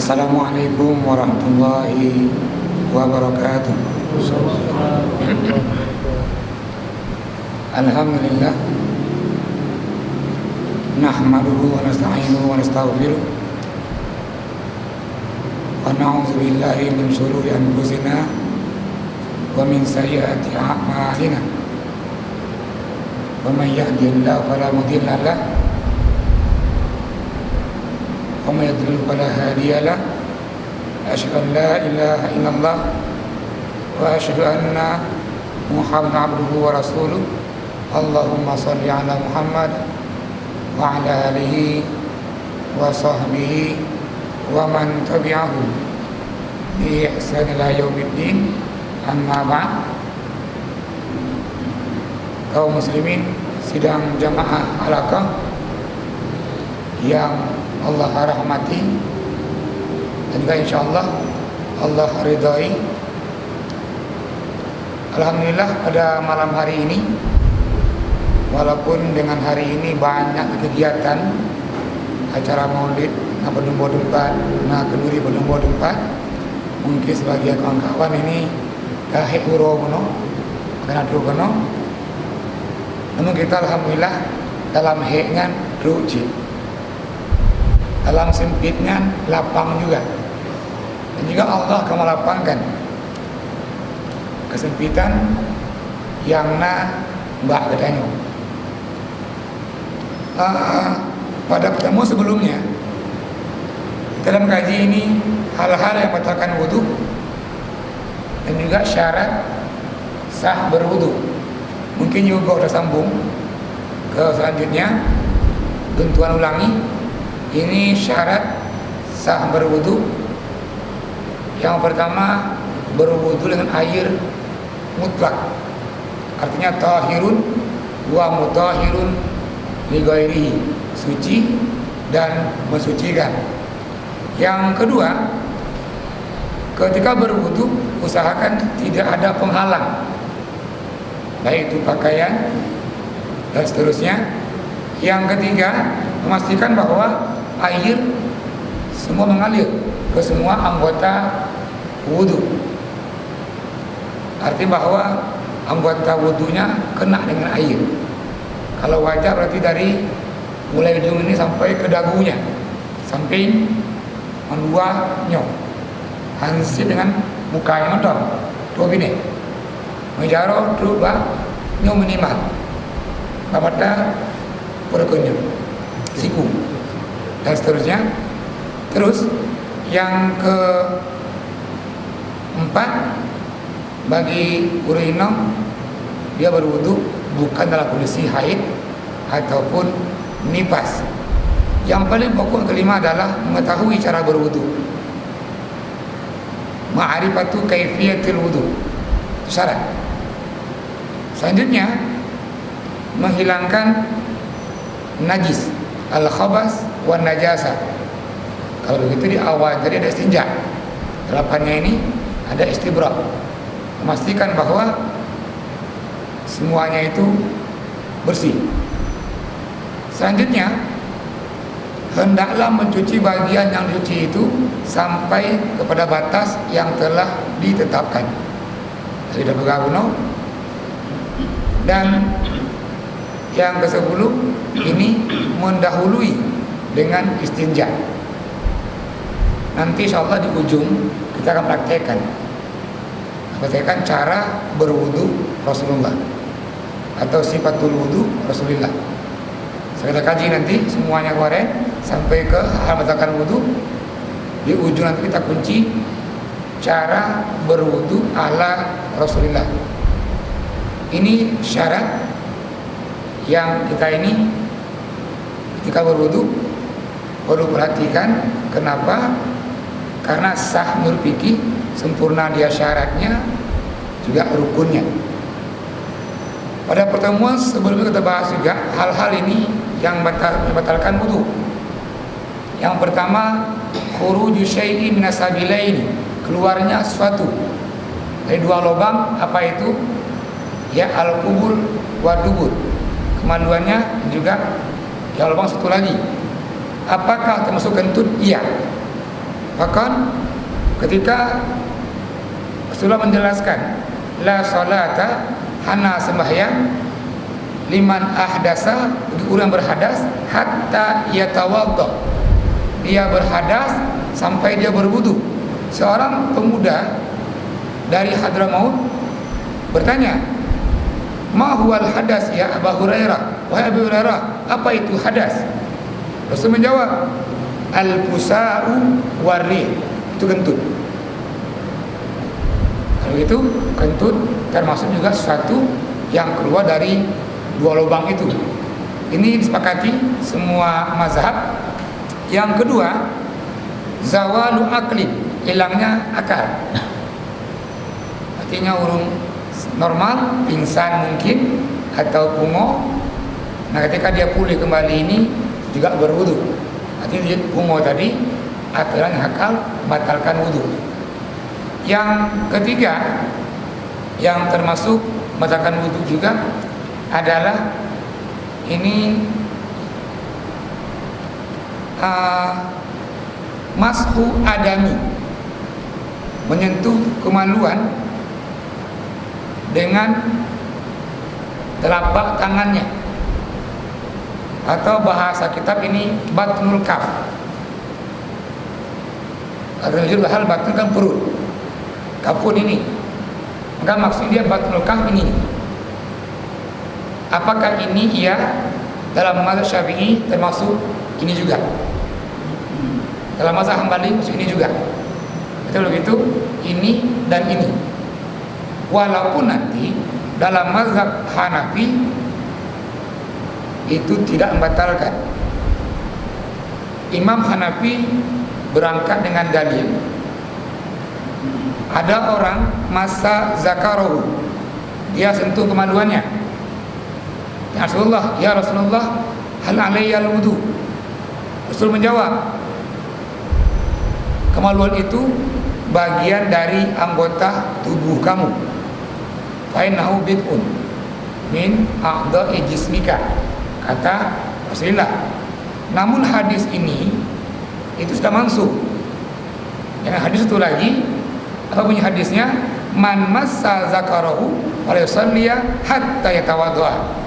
Assalamualaikum warahmatullahi wabarakatuh. Alhamdulillah, nahmaduhu wa nasta'inuhu wa nastaghfiruh wa na'udzu billahi min shururi anfusina wa min sayyiati a'malina. Wa may yahdihillahu fala mudilla lahu wa may yudlil fala hadiya lahu. Asyhadu an la ilaha illallah wa asyhadu anna Muhammadan abduhu wa rasuluh. Allahumma shalli ala Muhammad wa ala alihi wa sahbihi wa man tabi'ahu bi ihsan ila yaumiddin. Amma ba'd. Kaum muslimin sidang jamaah halaqah yang Allah rahmati dan juga insyaallah Allah ridhai. Alhamdulillah, pada malam hari ini, walaupun dengan hari ini banyak kegiatan acara maulid, berdomba dempat, kenduri berdomba dempat, mungkin sebagian kawan-kawan ini kahek uro kono, kena dulu kono. Namun kita alhamdulillah dalam heknya ruji, dalam sempitnya lapang juga, dan juga Allah akan melapangkan kesempitan yang mbak katanya. Pada pertemuan sebelumnya dalam kaji ini hal-hal yang membatalkan wudu dan juga syarat sah berwudu. Mungkin juga udah sambung ke selanjutnya, tentuan ulangi. Ini syarat sah berwudu. Yang pertama, berwudu dengan air mutlak, artinya tahirun wa mutahirun li ghairihi, suci dan mensucikan. Yang kedua, ketika berwudu usahakan tidak ada penghalang, baik itu pakaian dan seterusnya. Yang ketiga, memastikan bahwa air semua mengalir ke semua anggota wudu, arti bahwa anggota wudunya kena dengan air. Kalau wajah berarti dari mulai ujung ini sampai ke dagunya, samping menduanya, hansi dengan mukanya mentor, dua bini, menjaro dua nyo minimal, pada perutnya, siku dan seterusnya. Terus yang keempat, bagi urino dia berwudu bukan dalam kondisi haid ataupun nifas. Yang paling pokok kelima adalah mengetahui cara berwudu, ma'rifatu kaifiyatil wudu, itu syarat. Selanjutnya, menghilangkan najis, al-khabas wan najasa. Kalau begitu di awal tadi ada istinja, delapannya ini ada istibra, memastikan bahwa semuanya itu bersih. Selanjutnya, hendaklah mencuci bagian yang dicuci itu sampai kepada batas yang telah ditetapkan. Tidak berguna. Dan yang ke-10 ini mendahului dengan istinja. Nanti insyaallah di ujung kita akan praktekkan cara berwudu Rasulullah atau sifatul wudu Rasulullah. Saya kaji nanti semuanya kemarin sampai ke hal membatalkan wudu. Di ujung nanti kita kunci cara berwudu ala Rasulullah. Ini syarat yang kita ini ketika berwudu perlu perhatikan. Kenapa? Karena sah menurut fikih, sempurna dia syaratnya, juga rukunnya. Pada pertemuan sebelumnya kita bahas juga hal-hal ini yang membatalkan wudu. Yang pertama, khuruju syai'i minas sabilaini, keluarnya sesuatu dari dua lubang. Apa itu? Ya, al-qubul wa dubur, kemaluannya juga yang lubang satu lagi. Apakah termasuk kentut? Iya. Bahkan ketika Rasulullah menjelaskan la salata hana sembahyang liman ahdasa, bagi orang berhadas, hatta yatawadda, dia berhadas sampai dia berwudu. Seorang pemuda dari Hadramaut bertanya, ma huwal hadas ya Abu Hurairah, wahai Abu Hurairah, apa itu hadas? Rasul menjawab, al-pusa'u warri, itu kentut. Kalau itu kentut termasuk juga sesuatu yang keluar dari dua lubang itu. Ini disepakati semua mazhab. Yang kedua, zawalu aklin, hilangnya akal. Artinya urung normal, pingsan mungkin atau pungo. Nah, ketika dia pulih kembali ini juga berwudu. Artinya dia pungo tadi, aturan akal batalkan wudu. Yang ketiga, yang termasuk batalkan wudu juga adalah ini mashu adami, menyentuh kemaluan dengan telapak tangannya, atau bahasa kitab ini batnul kaf. Karena jujur hal batnul kan perut, kafun ini, maka maksudnya batnul kaf ini. Apakah ini ia dalam mazhab Syafi'i termasuk ini juga? Dalam mazhab Hambali masuk ini juga. Betul begitu? Ini dan ini. Walaupun nanti dalam mazhab Hanafi itu tidak membatalkan. Imam Hanafi berangkat dengan dalil. Ada orang masa zakarahu, dia sentuh kemaluannya. Ya Rasulullah, hal alayya al-wudu? Rasul menjawab, kemaluan itu bagian dari anggota tubuh kamu. Fa innahu bid'un min a'dha'i jismika, kata Rasulullah. Namun hadis ini itu sudah mansuh. Yang hadis itu lagi, apa bunyi hadisnya? Man massa zakarahu wa yusalliya hatta yatawadda.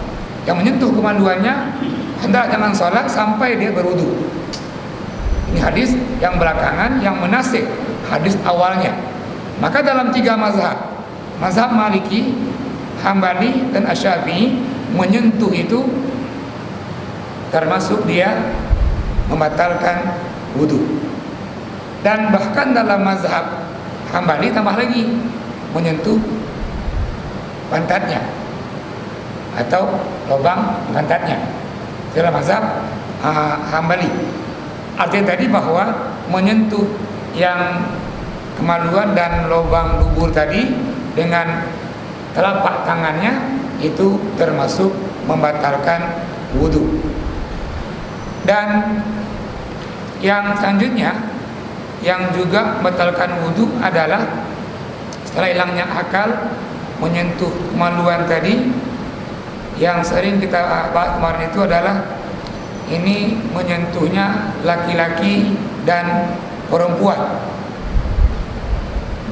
Yang menyentuh kemaluannya hendak jangan sholat sampai dia berwudu. Ini hadis yang belakangan yang menasih hadis awalnya. Maka dalam tiga mazhab, mazhab Maliki, Hambali, dan Asy-Syafi'i, menyentuh itu termasuk dia membatalkan wudu. Dan bahkan dalam mazhab Hambali tambah lagi, menyentuh pantatnya atau lubang pantatnya. Dalam mazhab Hambali, artinya tadi bahwa menyentuh yang kemaluan dan lubang dubur tadi dengan telapak tangannya itu termasuk membatalkan wudu. Dan yang selanjutnya yang juga membatalkan wudu adalah setelah hilangnya akal, menyentuh kemaluan tadi. Yang sering kita bahas kemarin itu adalah ini menyentuhnya laki-laki dan perempuan.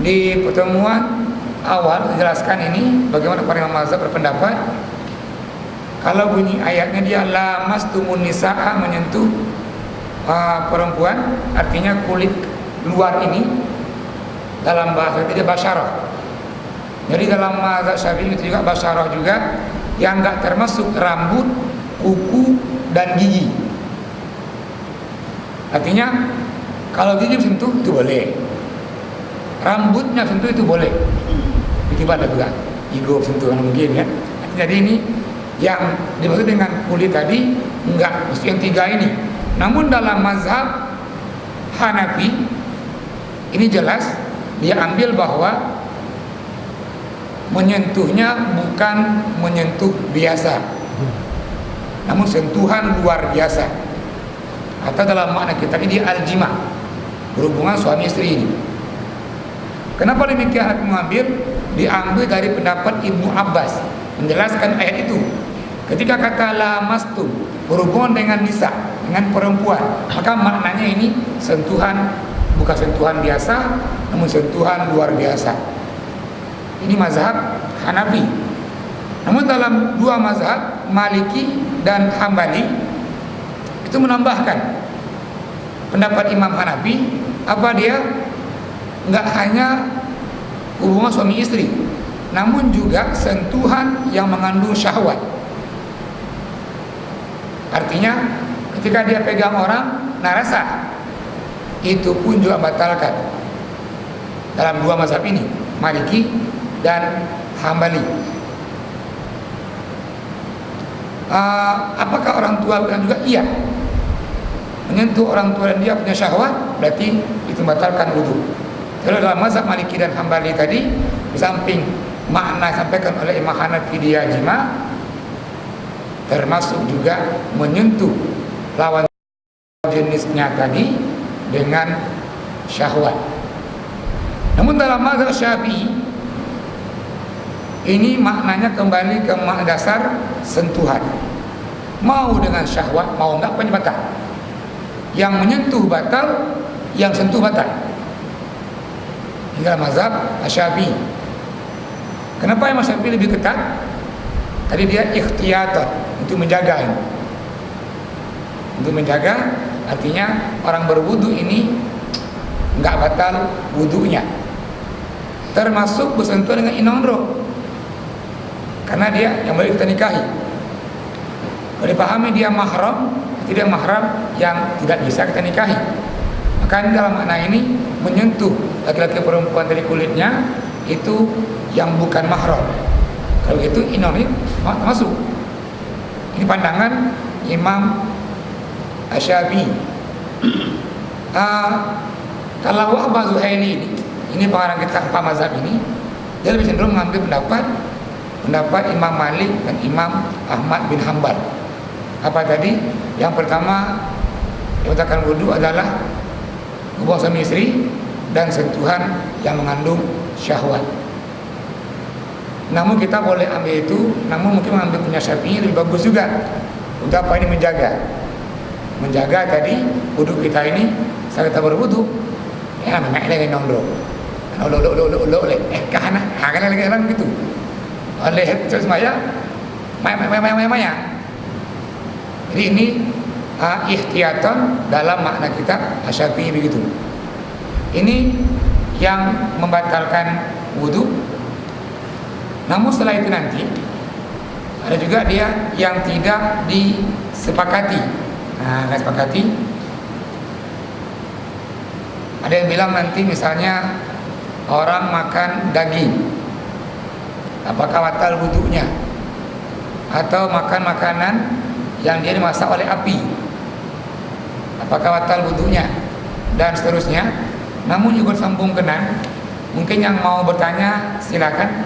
Di pertemuan awal dijelaskan ini bagaimana para imam mazhab berpendapat kalau bunyi ayatnya dia lamastumun nisaa, menyentuh perempuan, artinya kulit luar ini dalam bahasa tidak basyarah. Jadi dalam mazhab Syafi'i itu juga basyarah juga, yang enggak termasuk rambut, kuku, dan gigi. Artinya kalau gigi sentuh itu boleh, rambutnya sentuh itu boleh. Tiba ada juga ego sentuh mungkin ya. Jadi ini yang dimaksud dengan kulit tadi enggak mesti yang tiga ini. Namun dalam mazhab Hanafi ini jelas dia ambil bahwa menyentuhnya bukan menyentuh biasa, namun sentuhan luar biasa. Atau dalam makna kita ini al-jima, berhubungan suami istri ini. Kenapa demikian aku mengambil? Diambil dari pendapat Ibnu Abbas menjelaskan ayat itu. Ketika kata lamastum berhubungan dengan nisa, dengan perempuan, maka maknanya ini sentuhan bukan sentuhan biasa, namun sentuhan luar biasa. Ini mazhab Hanafi. Namun dalam dua mazhab Maliki dan Hambali itu menambahkan pendapat Imam Hanafi, apa dia nggak hanya hubungan suami istri, namun juga sentuhan yang mengandung syahwat. Artinya ketika dia pegang orang, narasa, itu pun juga batalkan dalam dua mazhab ini, Maliki dan Hambali. Apakah orang tua bilang juga iya, menyentuh orang tua dan dia punya syahwat, berarti itu membatalkan wudu. Kalau dalam mazhab Maliki dan Hambali tadi, di samping makna sampaikan oleh Imam Hanafi dia jima, termasuk juga menyentuh lawan jenisnya tadi dengan syahwat. Namun dalam mazhab Syafi'i ini maknanya kembali ke makna dasar sentuhan. Mau dengan syahwat, mau enggak batal. Yang menyentuh batal, yang sentuh batal. Hingga mazhab Syafi'i. Kenapa Imam Syafi'i lebih ketat? Tadi dia ikhtiyatan, untuk menjaga ini. Untuk menjaga artinya orang berwudu ini enggak batal wudunya, termasuk bersentuhan dengan inondro, karena dia yang boleh kita nikahi. Kalau dipahami dia mahram, tidak mahram yang tidak bisa kita nikahi. Maka dalam makna ini menyentuh laki-laki perempuan dari kulitnya itu yang bukan mahram. Kalau gitu inondro masuk. Ini pandangan Imam Asy-Syafi'i. Kalau Wahbah Zuhaili ini pengarang kita empat mazhab ini, dia lebih cenderung mengambil pendapat Imam Malik dan Imam Ahmad bin Hanbal. Apa tadi? Yang pertama, yang membatalkan wudu adalah hubungan suami istri dan sentuhan yang mengandung syahwat. Namun kita boleh ambil itu, namun mungkin mengambil punya Syafi'i lebih bagus juga. Untuk apa ini menjaga tadi wudu kita ini saat kita berwudu ya memang lagi nondro oleh kahana hakan lagi orang gitu oleh terus maya jadi ini ihtiyatan dalam makna kita Syafi'i begitu. Ini yang membatalkan wudu. Namun setelah itu nanti ada juga dia yang tidak disepakati. Nggak sepakati. Ada yang bilang nanti misalnya orang makan daging, apakah batal wudunya? Atau makan makanan yang dia dimasak oleh api, apakah batal wudunya? Dan seterusnya. Namun juga sambung kenan. Mungkin yang mau bertanya silakan.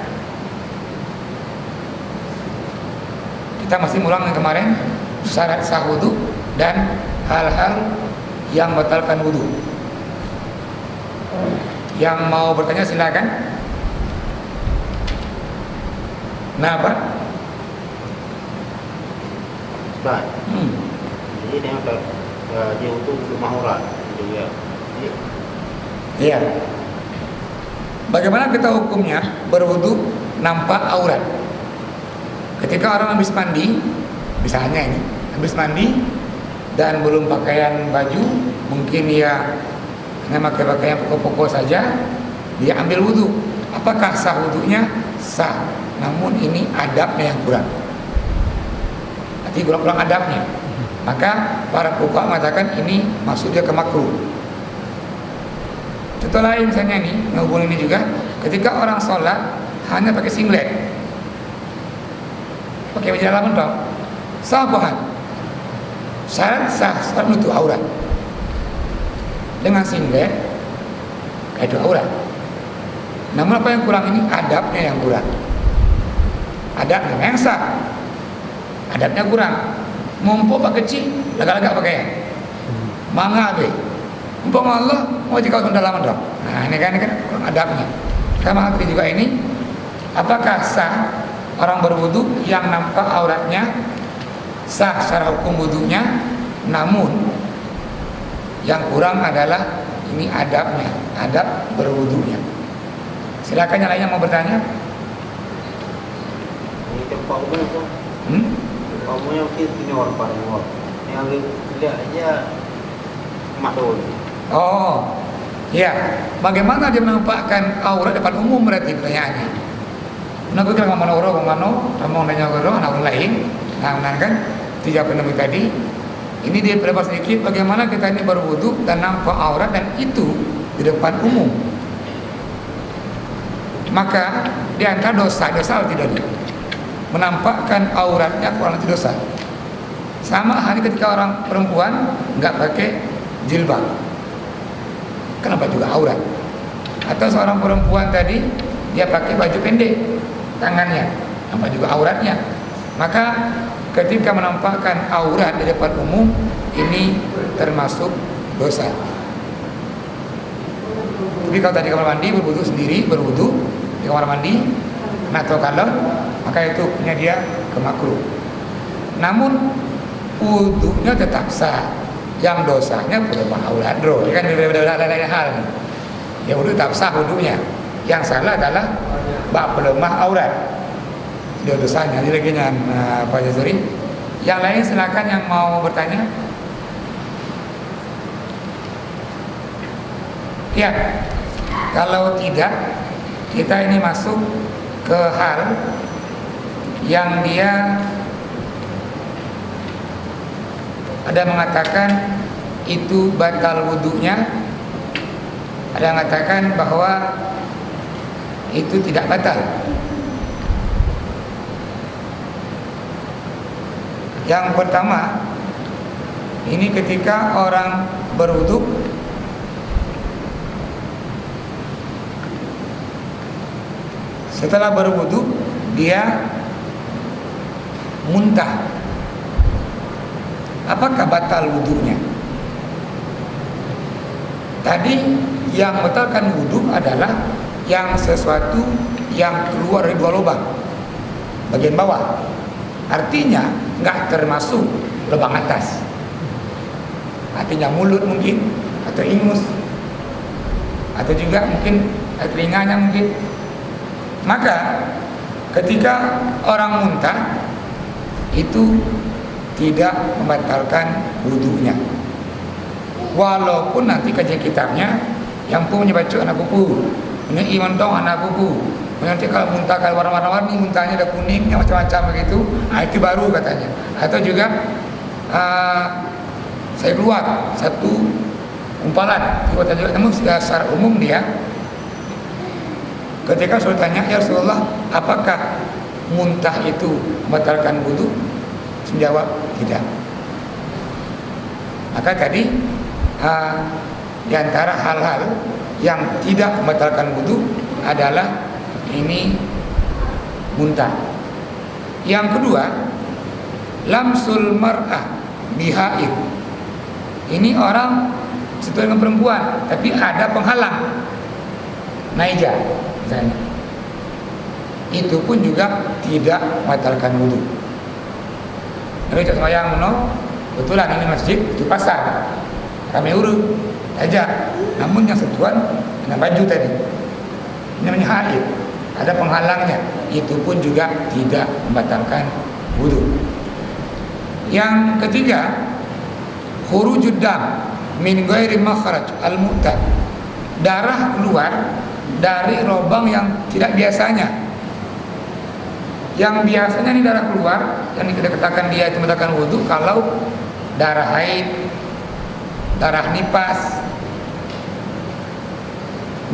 Kita masih ulang yang kemarin syarat sah wudu dan hal-hal yang membatalkan wudu. Yang mau bertanya silakan. Nah, Pak. Ustaz. Jadi dia wudu mahura juga. Iya. Bagaimana kita hukumnya berwudu nampak aurat? Ketika orang habis mandi, misalnya ini, habis mandi dan belum pakaian baju, mungkin dia hanya pakai pakaian pokok-pokok saja, dia ambil wudu. Apakah sah wudunya? Sah. Namun ini adabnya yang kurang. Artinya kurang adabnya. Maka para fuqaha mengatakan ini maksudnya ke makruh. Contoh lain misalnya nih, menghubung ini juga, ketika orang sholat hanya pakai singlet, pakai baju dalaman dong, sah bohan. Syarat sah, syarat menutup aurat. Dengan singlet, itu aurat. Namun apa yang kurang ini? Adabnya yang kurang. Adabnya yang sah, adabnya kurang. Mumpuk pak kecil, agak-agak pakaian. Mangga be. Mumpuk Allah, mau jika kau dalaman dong. Nah ini kan kurang adabnya. Sama hal juga ini, apakah sah orang berwudu yang nampak auratnya? Sah secara hukum wudunya, namun yang kurang adalah ini adabnya, adab berwudunya. Silakan yang lainnya mau bertanya. Ini tempat umum tuh. Tempat umumnya mungkin ini orang pada luar. Yang lihat aja makhluk. Oh, ya. Bagaimana dia menampakkan aurat depan umum berarti pertanyaannya? Menurut kita ngomong orang nanya orang lain, nah kan tiga penemuan tadi. Ini dia perlebar sedikit bagaimana kita ini berwudu dan nampak aurat dan itu di depan umum. Maka di antara dosa-dosa tidak menampakkan auratnya orang itu dosa. Sama halnya ketika orang perempuan nggak pakai jilbab, kenapa juga aurat? Atau seorang perempuan tadi dia pakai baju pendek tangannya, nampak juga auratnya. Maka ketika menampakkan aurat di depan umum ini termasuk dosa. Tapi kalau tadi kamar mandi berwudu sendiri, berwudu di kamar mandi, atau kalau maka itu punya dia kemakruh. Namun wudunya tetap sah. Yang dosanya pelemah aurat, kan berbeda lain hal. Ya wudu tetap sah wudunya. Yang salah adalah bak pelemah aurat. Dia dosanya. Jadi lagi Pak Jazuri. Yang lain silakan yang mau bertanya. Ya, kalau tidak kita ini masuk ke hal yang dia ada mengatakan itu batal wudunya, ada yang mengatakan bahwa itu tidak batal. Yang pertama, ini ketika orang berwudu setelah berwudu dia muntah. Apakah batal wudunya? Tadi yang batalkan wudu adalah yang sesuatu yang keluar dari dua lubang bagian bawah. Artinya nggak termasuk lubang atas. Artinya mulut mungkin, atau ingus, atau juga mungkin telinganya mungkin. Maka ketika orang muntah itu tidak membatalkan wudunya, walaupun nanti kajian kitabnya yang pun menyebut anak buku, ini iman dong anak buku. Nanti kalau muntah kalau warna-warni, muntahnya ada kuningnya macam-macam begitu, itu baru katanya. Atau juga saya keluar satu umpalan, namun secara umum dia ketika saya tanya, ya Rasulullah, apakah muntah itu membatalkan wudu? Menjawab tidak. Maka tadi di antara hal-hal yang tidak membatalkan wudu adalah ini muntah. Yang kedua, lamsul mar'ah bihaid. Ini orang setelah dengan perempuan, tapi ada penghalang, naija misalnya. Itu pun juga tidak membatalkan wudu. Lalu cak semayang kebetulan ini masjid, itu pasar, ramai urut aja. Namun yang sentuhan kena baju tadi, ini namanya haid, ada penghalangnya, itu pun juga tidak membatalkan wudu. Yang ketiga, khurujud dam min ghairi makhraj al-mu'tad, darah keluar dari lubang yang tidak biasanya. Yang biasanya ini darah keluar, yang kita katakan dia itu membatalkan wudu kalau darah haid, darah nipas.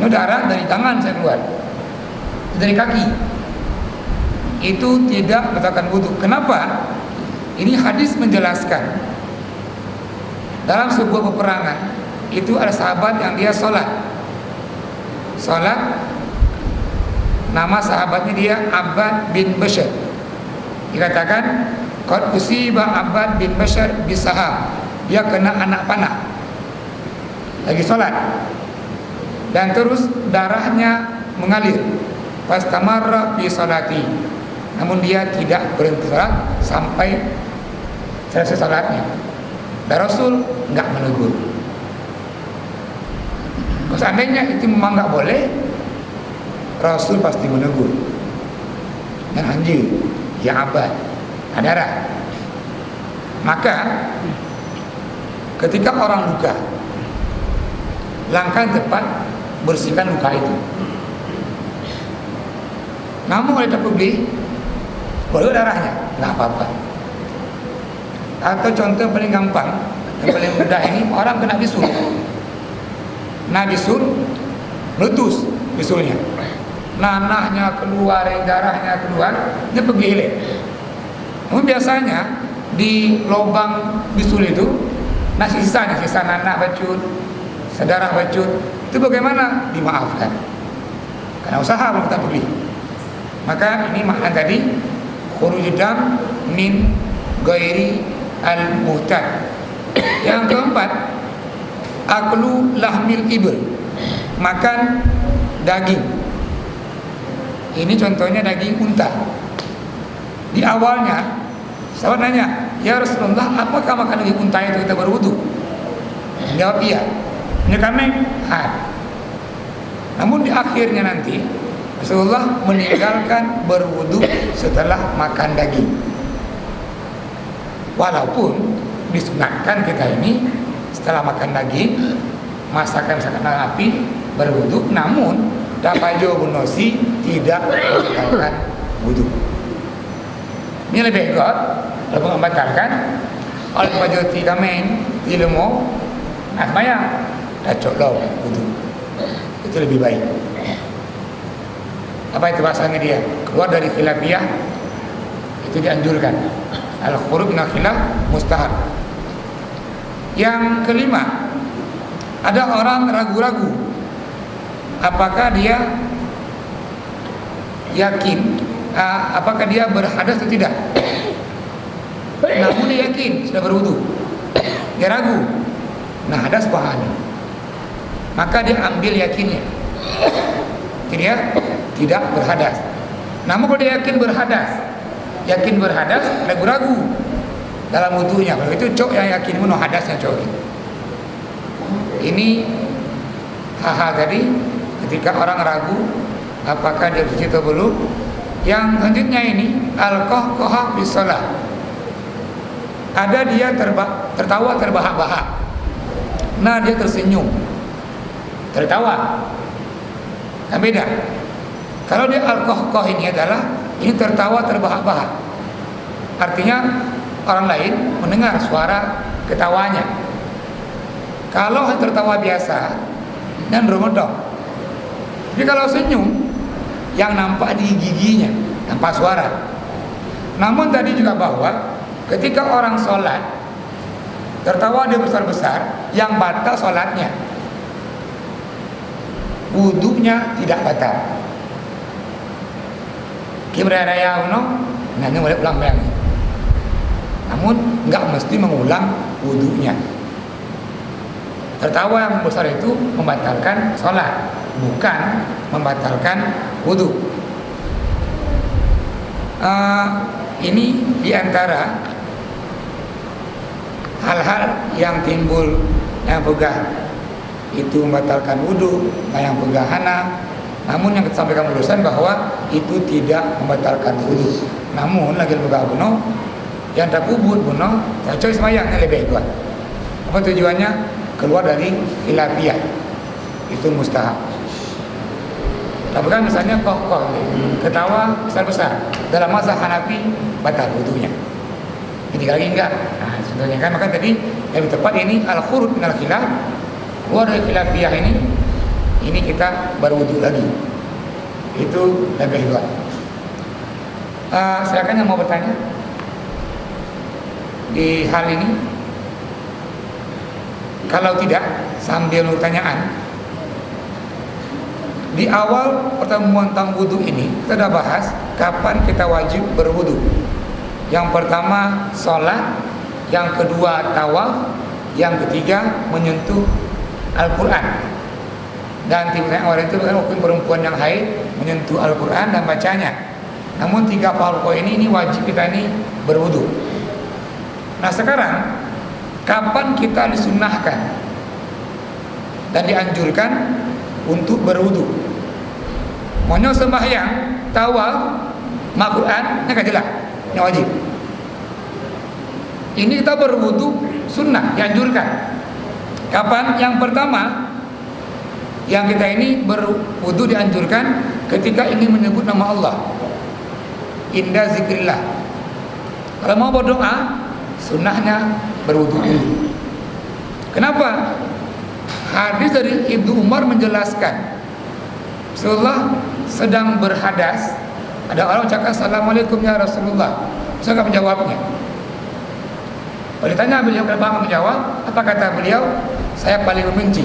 Ini darah dari tangan saya keluar, dari kaki, itu tidak membatalkan wudu. Kenapa? Ini hadis menjelaskan dalam sebuah peperangan itu ada sahabat yang dia sholat, nama sahabatnya dia Abbad bin Bashar. Dikatakan qad usiba Abbad bin Bashar bisaham, dia kena anak panah lagi sholat, dan terus darahnya mengalir fastamarra fi salati, namun dia tidak berhenti sholat sampai selesai sholatnya. Dan Rasul enggak menegur. Kalau seandainya itu memang nggak boleh, Rasul pasti menegur dan anjir, ya abad, darah. Maka ketika orang luka, langkah yang tepat bersihkan luka itu. Namun kalau tidak boleh darahnya, nggak apa-apa. Atau contoh yang paling gampang, yang paling mudah ini, orang kena bisul. Nah bisul, meletus bisulnya, nanahnya keluar, darahnya keluar, dia pergi hilang. Namun biasanya di lubang bisul itu, nah sisa nanah bacut, darah bacut, itu bagaimana? Dimaafkan, karena usaha belum kita pergi. Maka ini makna tadi khurujud dam min ghairi al-muhtad. Yang keempat, aklu lahmil ibl, makan daging. Ini contohnya daging unta. Di awalnya sahabat nanya, ya Rasulullah, apakah makan daging unta itu kita berwudu? Jawab iya. Punya kami? Namun di akhirnya nanti Rasulullah meninggalkan berwudu setelah makan daging. Walaupun disunatkan kita ini setelah makan daging masakan api berwudu, namun dapat bunosi tidak membatalkan wudu. Ini lebih kuat kalau membatalkan. Kalau pajoti kami tidak mau asmaya dah colok wudu, itu lebih baik. Apa itu bahasanya dia? Keluar dari khilafiyah itu dianjurkan. Al-khuruj min al-khilaf mustahab. Yang kelima, ada orang ragu-ragu apakah dia yakin apakah dia berhadas atau tidak. Namun dia yakin sudah berwudu, dia ragu, nah hadas bahani, maka dia ambil yakinnya, dia tidak berhadas. Namun kalau dia yakin berhadas, ragu-ragu dalam wudunya, kalau itu cok yang yakin menuh hadasnya cok. Ini hal-hal tadi ketika orang ragu apakah dia bersuci atau belum. Yang selanjutnya ini al-qahqahah bis shalah. Ada dia tertawa terbahak-bahak. Nah dia tersenyum, tertawa, kan beda. Kalau dia al-qahqah ini adalah ini tertawa terbahak-bahak, artinya orang lain mendengar suara ketawanya. Kalau tertawa biasa dan remedok. Tapi kalau senyum, yang nampak di giginya, nampak suara. Namun tadi juga bahwa ketika orang sholat tertawa dia besar-besar, yang batal sholatnya, wudunya tidak batal. Kira raya uno, nanya boleh ulang bayang. Namun nggak mesti mengulang wudunya. Tertawa yang besar itu membatalkan sholat, bukan membatalkan wudu. Ini diantara hal-hal yang timbul yang pegah itu membatalkan wudu, yang pegah hana. Namun yang kita sampaikan barusan bahwa itu tidak membatalkan wudu. Namun lagi pegah buno, yang tak kubur buno, tak coy semayangnya lebih kuat. Apa tujuannya? Keluar dari khilafiyah, itu mustahab. Tapi kan misalnya koh ketawa besar-besar dalam mazhab Hanafi batal wudunya. Ini lagi enggak. Nah, contohnya kan maka tadi yang tepat ini al-khuruj min al-khilaf, keluar dari khilafiyah ini kita berwudu lagi. Itu lebih kuat. Silakan yang mau bertanya di hal ini. Kalau tidak, sambil pertanyaan. Di awal pertemuan tentang wudu ini kita sudah bahas kapan kita wajib berwudu. Yang pertama sholat, yang kedua tawaf, yang ketiga menyentuh Al-Quran. Dan timnya orang itu bukan hukum perempuan yang haid menyentuh Al-Quran dan bacanya. Namun 3 poin ini wajib kita ini berwudu. Nah sekarang kapan kita disunahkan dan dianjurkan untuk berwudu. Monyo sembahyang, tawaf, mak Quran, ini jelas, ini wajib. Ini kita berwudu sunnah, dianjurkan. Kapan? Yang pertama, yang kita ini berwudu dianjurkan ketika ingin menyebut nama Allah, inda zikrillah. Kalau mau berdoa, sunnahnya berwudu dulu. Kenapa? Hadis dari Ibnu Umar menjelaskan, Rasulullah sedang berhadas, ada orang cakap Assalamualaikum ya Rasulullah, saya enggak menjawabnya. Kalau ditanya beliau kenapa menjawab, apa kata beliau? Saya paling membenci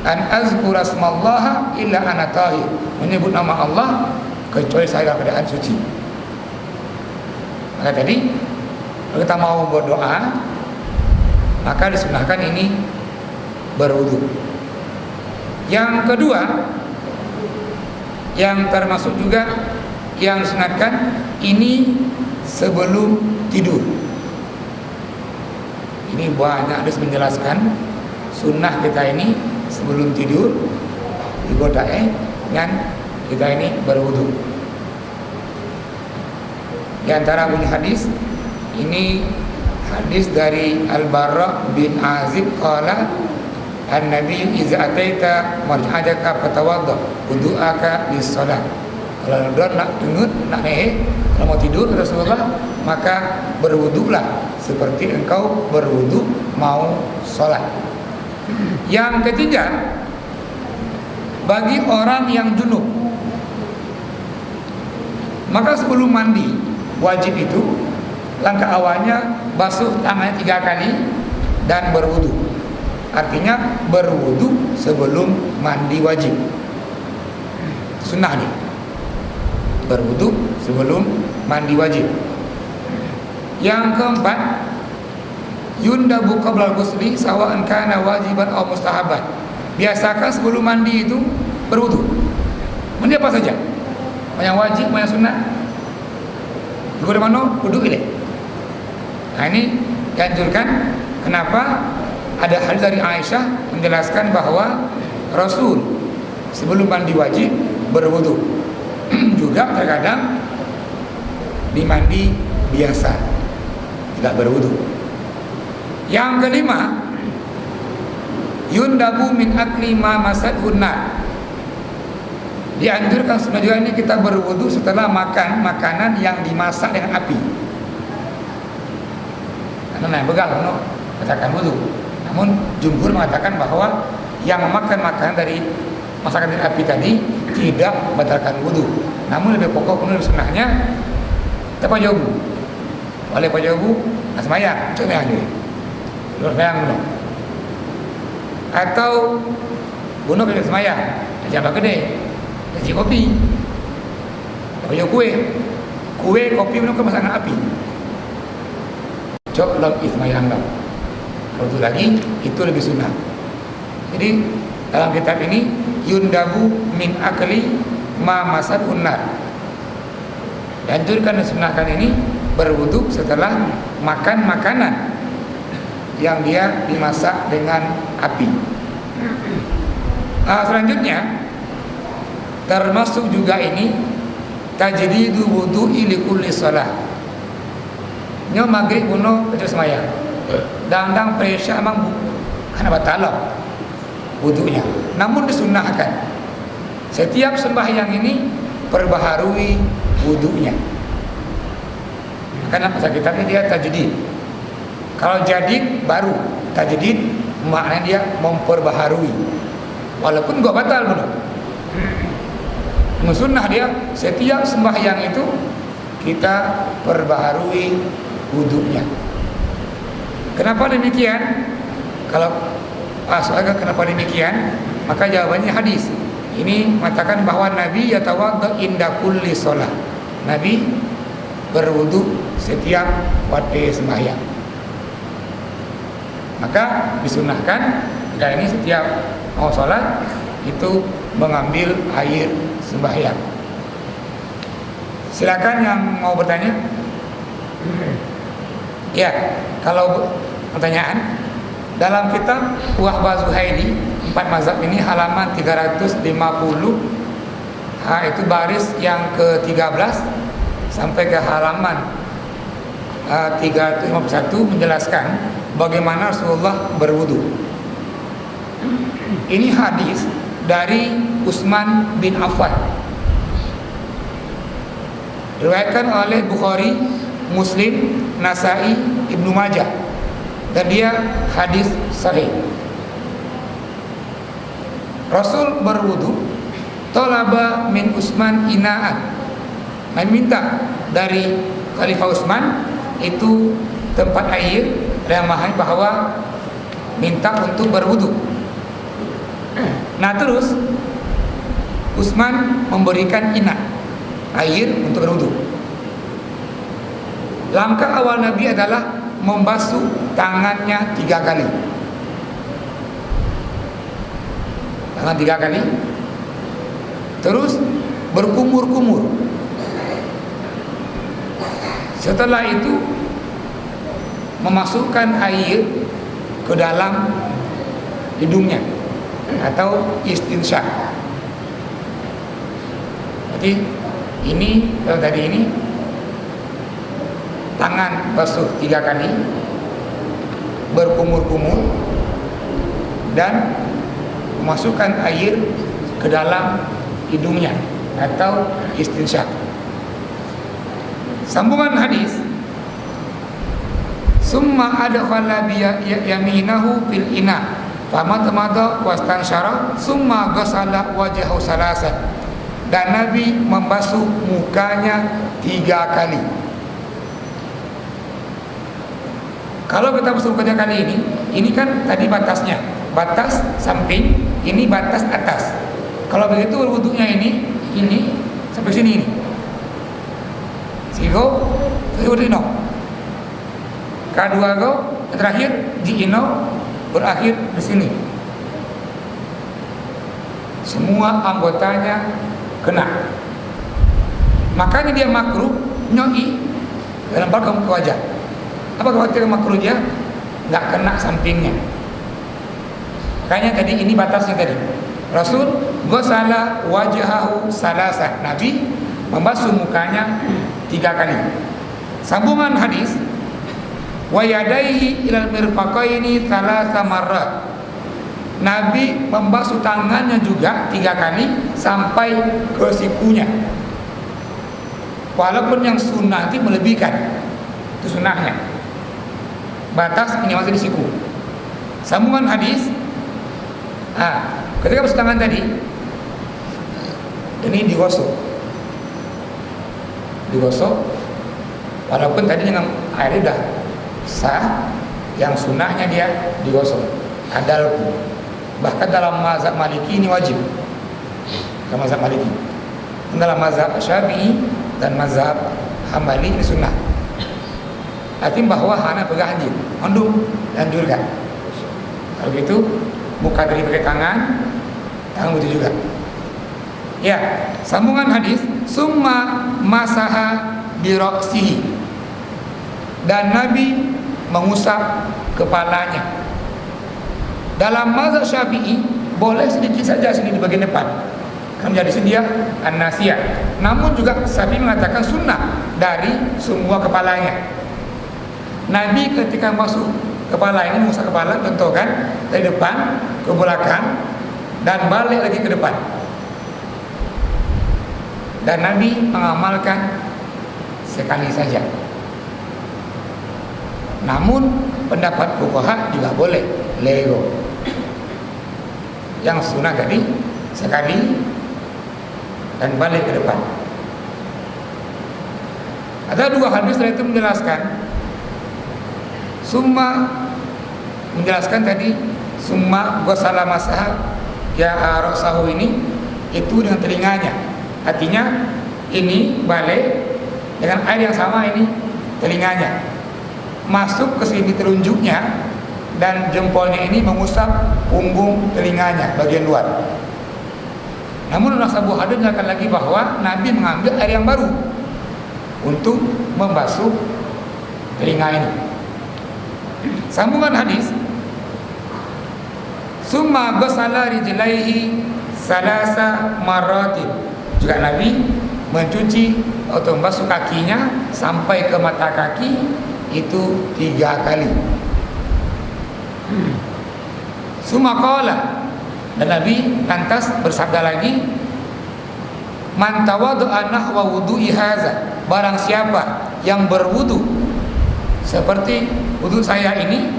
an azkura asmallaha illa ana tahir, menyebut nama Allah kecuali saya dalam keadaan suci. Maka tadi kalau kita mau berdoa, maka disunahkan ini berwudu. Yang kedua, yang termasuk juga yang disunatkan ini sebelum tidur. Ini banyak hadis menjelaskan sunnah kita ini sebelum tidur digodae dan kita ini berwudu. Di antara bunyi hadis ini hadis dari Al-Bara bin Azib qala an-nabi iza ataita marja'aka fatawadda wudu'aka lis-shalah. Kalau nak dengut, nak nehe, kalau mau tidur Rasulullah, maka berwudulah seperti engkau berwudu mau sholat. Yang ketiga, bagi orang yang junub, maka sebelum mandi wajib itu langkah awalnya basuh tangannya 3 kali dan berwudu. Artinya berwudu sebelum mandi wajib, sunnah nih, berwudu sebelum mandi wajib. Yang keempat, yundabu qabla ghusli sawa'an kana wajiban aw mustahaban. Biasakan sebelum mandi itu berwudu. Mandi apa saja, mau yang wajib, mau yang sunnah. Juga mana wudu ini. Nah ini dianjurkan. Kenapa? Ada hadis dari Aisyah menjelaskan bahwa Rasul sebelum mandi wajib berwudu. Juga terkadang di mandi biasa tidak berwudu. Yang kelima, yundabu min akli ma masadhun nar. Dianjurkan sunnah juga ini kita berwudu setelah makan makanan yang dimasak dengan api. Karena begal no katakan wudu. Namun jumhur mengatakan bahwa yang memakan makanan dari masakan dari api tadi tidak membatalkan wudu. Namun lebih pokok menurut sunnahnya tapajobu. Oleh pajobu asmaya contohnya jadi. Luar bayang bunuh. Atau bunuh ke semaya, jambak gede, jadi kopi, pajobu kue kopi bunuh ke masakan api. Cok dalam ismayang dalam. Kalau itu lagi itu lebih sunnah. Jadi dalam kitab ini yundabu min akli ma masad unnar. Dianjurkan dan sunnahkan ini berwudu setelah makan makanan yang dia dimasak dengan api. Selanjutnya termasuk juga ini tajdidu wudu'i li kulli shalah. Nyo maghrib buno kerja semaya. Dandang presya emang karena batal wudunya. Namun disunnahkan setiap sembahyang ini perbaharui wudunya. Karena masa kitabnya dia tajdid. Kalau jadid baru, tajdid maknanya dia memperbaharui. Walaupun gak batal benar. Sunnah dia setiap sembahyang itu kita perbaharui wudunya. Kenapa demikian? Kalau soalnya kenapa demikian? Maka jawabannya hadis. Ini mengatakan bahwa Nabi yatawadda inda kulli shalah. Nabi berwudu setiap waktu sembahyang. Maka disunahkan jika ini setiap mau sholat itu mengambil air sembahyang. Silakan yang mau bertanya. Ya, kalau pertanyaan dalam kitab Wahbah Zuhaili empat mazhab ini halaman 350, itu baris yang ke-13 sampai ke halaman 351 menjelaskan bagaimana Rasulullah berwudu. Ini hadis dari Utsman bin Affan, diriwayatkan oleh Bukhari, Muslim, Nasai, Ibnu Majah, dan dia hadis sahih. Rasul berwudu, talaba min Utsman inaan, meminta dari Khalifah Utsman itu tempat air, dan memahami bahwa minta untuk berwudu. Nah terus Utsman memberikan ina air untuk berwudu. Langkah awal Nabi adalah membasuh tangannya 3 kali. Tangan 3 kali. Terus berkumur-kumur. Setelah itu memasukkan air ke dalam hidungnya atau istinsyak. Jadi ini tadi ini tangan basuh 3 kali, berkumur-kumur, dan memasukkan air ke dalam hidungnya atau istinsyak. Sambungan hadis, summa adkhala bi yaminahu fil ina famadmada wastansyara summa ghasala wajhahu salasan. Dan Nabi membasuh mukanya 3 kali. Kalau kita basuh mukanya kali ini kan tadi batasnya, batas samping, ini batas atas. Kalau begitu wudunya ini sampai sini ini. Sigo, ino. Kedua go, terakhir di ino, berakhir di sini. Semua anggotanya kena. Makanya dia makruh nyoi dalam balgam ke wajah. Apa khawatir makruh dia? Nggak kena sampingnya. Makanya tadi ini batasnya tadi. Rasul ghasala wajhahu salasan. Nabi membasuh mukanya 3 kali. Sambungan hadis, wa yadaihi ilal mirfaqaini thalatha marrat. Nabi membasuh tangannya juga 3 kali sampai ke sikunya. Walaupun yang sunnah itu melebihkan, itu sunnahnya. Batas ini masih di siku. Sambungan hadis, ketika basuh tangan tadi, ini digosok, walaupun tadi dengan air udah sah, yang sunnahnya dia digosok. Adalku, bahkan dalam mazhab Maliki ini wajib. Dalam mazhab Maliki, dalam mazhab Syafi'i dan mazhab Hambali ini sunnah. Artinya bahwa hana pegang anjing, mandum dan juga. Kalau gitu, muka dari pakai tangan itu juga. Ya, sambungan hadis, summa masaha biroksihi. Dan Nabi mengusap kepalanya. Dalam mazhab Syafi'i boleh sedikit saja sini di bagian depan, kan menjadi sedia an-nasiyah. Namun juga Syafi'i mengatakan sunnah dari semua kepalanya. Nabi ketika masuk kepala ini mengusap kepala, tentu kan dari depan ke belakang dan balik lagi ke depan. Dan Nabi mengamalkan sekali saja. Namun pendapat fuqaha juga boleh lego. Yang sunnah tadi sekali dan balik ke depan. Ada 2 hadis setelah itu menjelaskan. Summa menjelaskan tadi summa ghasala masaha ya rasahu ini itu dengan telinganya. Artinya ini balik dengan air yang sama, ini telinganya. Masuk ke sini telunjuknya dan jempolnya ini mengusap punggung telinganya bagian luar. Namun Abu Hadid menyatakan lagi bahwa Nabi mengambil air yang baru untuk membasuh telinga ini. Sambungan hadis, Summa ghasala rijlaihi salasa maratin. Juga Nabi mencuci atau membasuh kakinya sampai ke mata kaki itu 3 kali. Summa qala, dan Nabi lantas bersabda lagi, man tawaddu'a nahwa wudu'i hadza, barang siapa yang berwudu seperti wudu saya ini,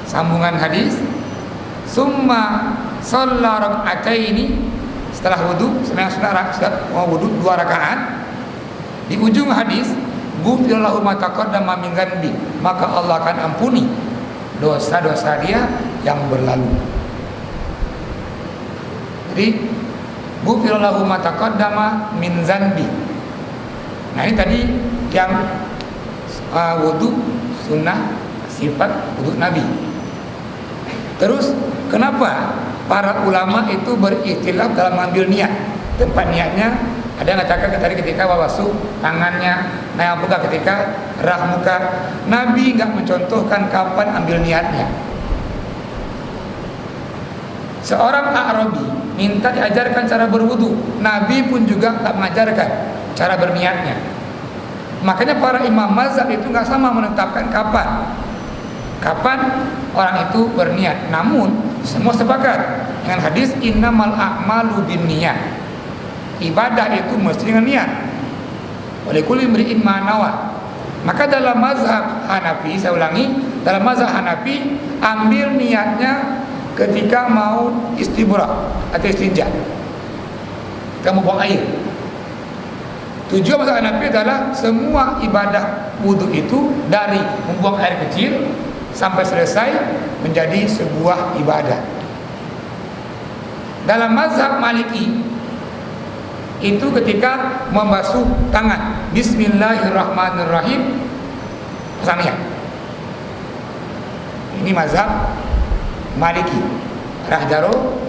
sambungan hadis, summa shalla rak'ataini, setelah wudu, mau wudu 2 rakaat, di ujung hadis, ghufirallahu ma taqaddama min dzanbi, maka Allah akan ampuni dosa-dosa dia yang berlalu. Jadi ghufirallahu ma taqaddama min dzanbi. Nah, ini tadi yang wudu sunnah sifat wudu Nabi. Terus kenapa para ulama itu berikhtilaf dalam mengambil niat? Tempat niatnya ada yang mengatakan tadi ketika basuh tangannya, nah yang pula ketika rah muka. Nabi nggak mencontohkan kapan ambil niatnya. Seorang Arabi minta diajarkan cara berwudu, Nabi pun juga nggak mengajarkan cara berniatnya. Makanya para imam mazhab itu nggak sama menetapkan kapan orang itu berniat. Namun semua sepakat dengan hadis innamal a'malu binniyat. Ibadah itu mesti dengan niat. Wa likulli imri'in ma nawa. Maka dalam mazhab Hanafi, saya ulangi, dalam mazhab Hanafi ambil niatnya ketika mau istibra atau istinja, kamu buang air. Tujuan mazhab Hanafi adalah semua ibadah wudu itu dari membuang air kecil sampai selesai menjadi sebuah ibadah. Dalam mazhab Maliki itu ketika membasuh tangan, bismillahirrahmanirrahim, pasang niat. Ini mazhab Maliki. Rahjaro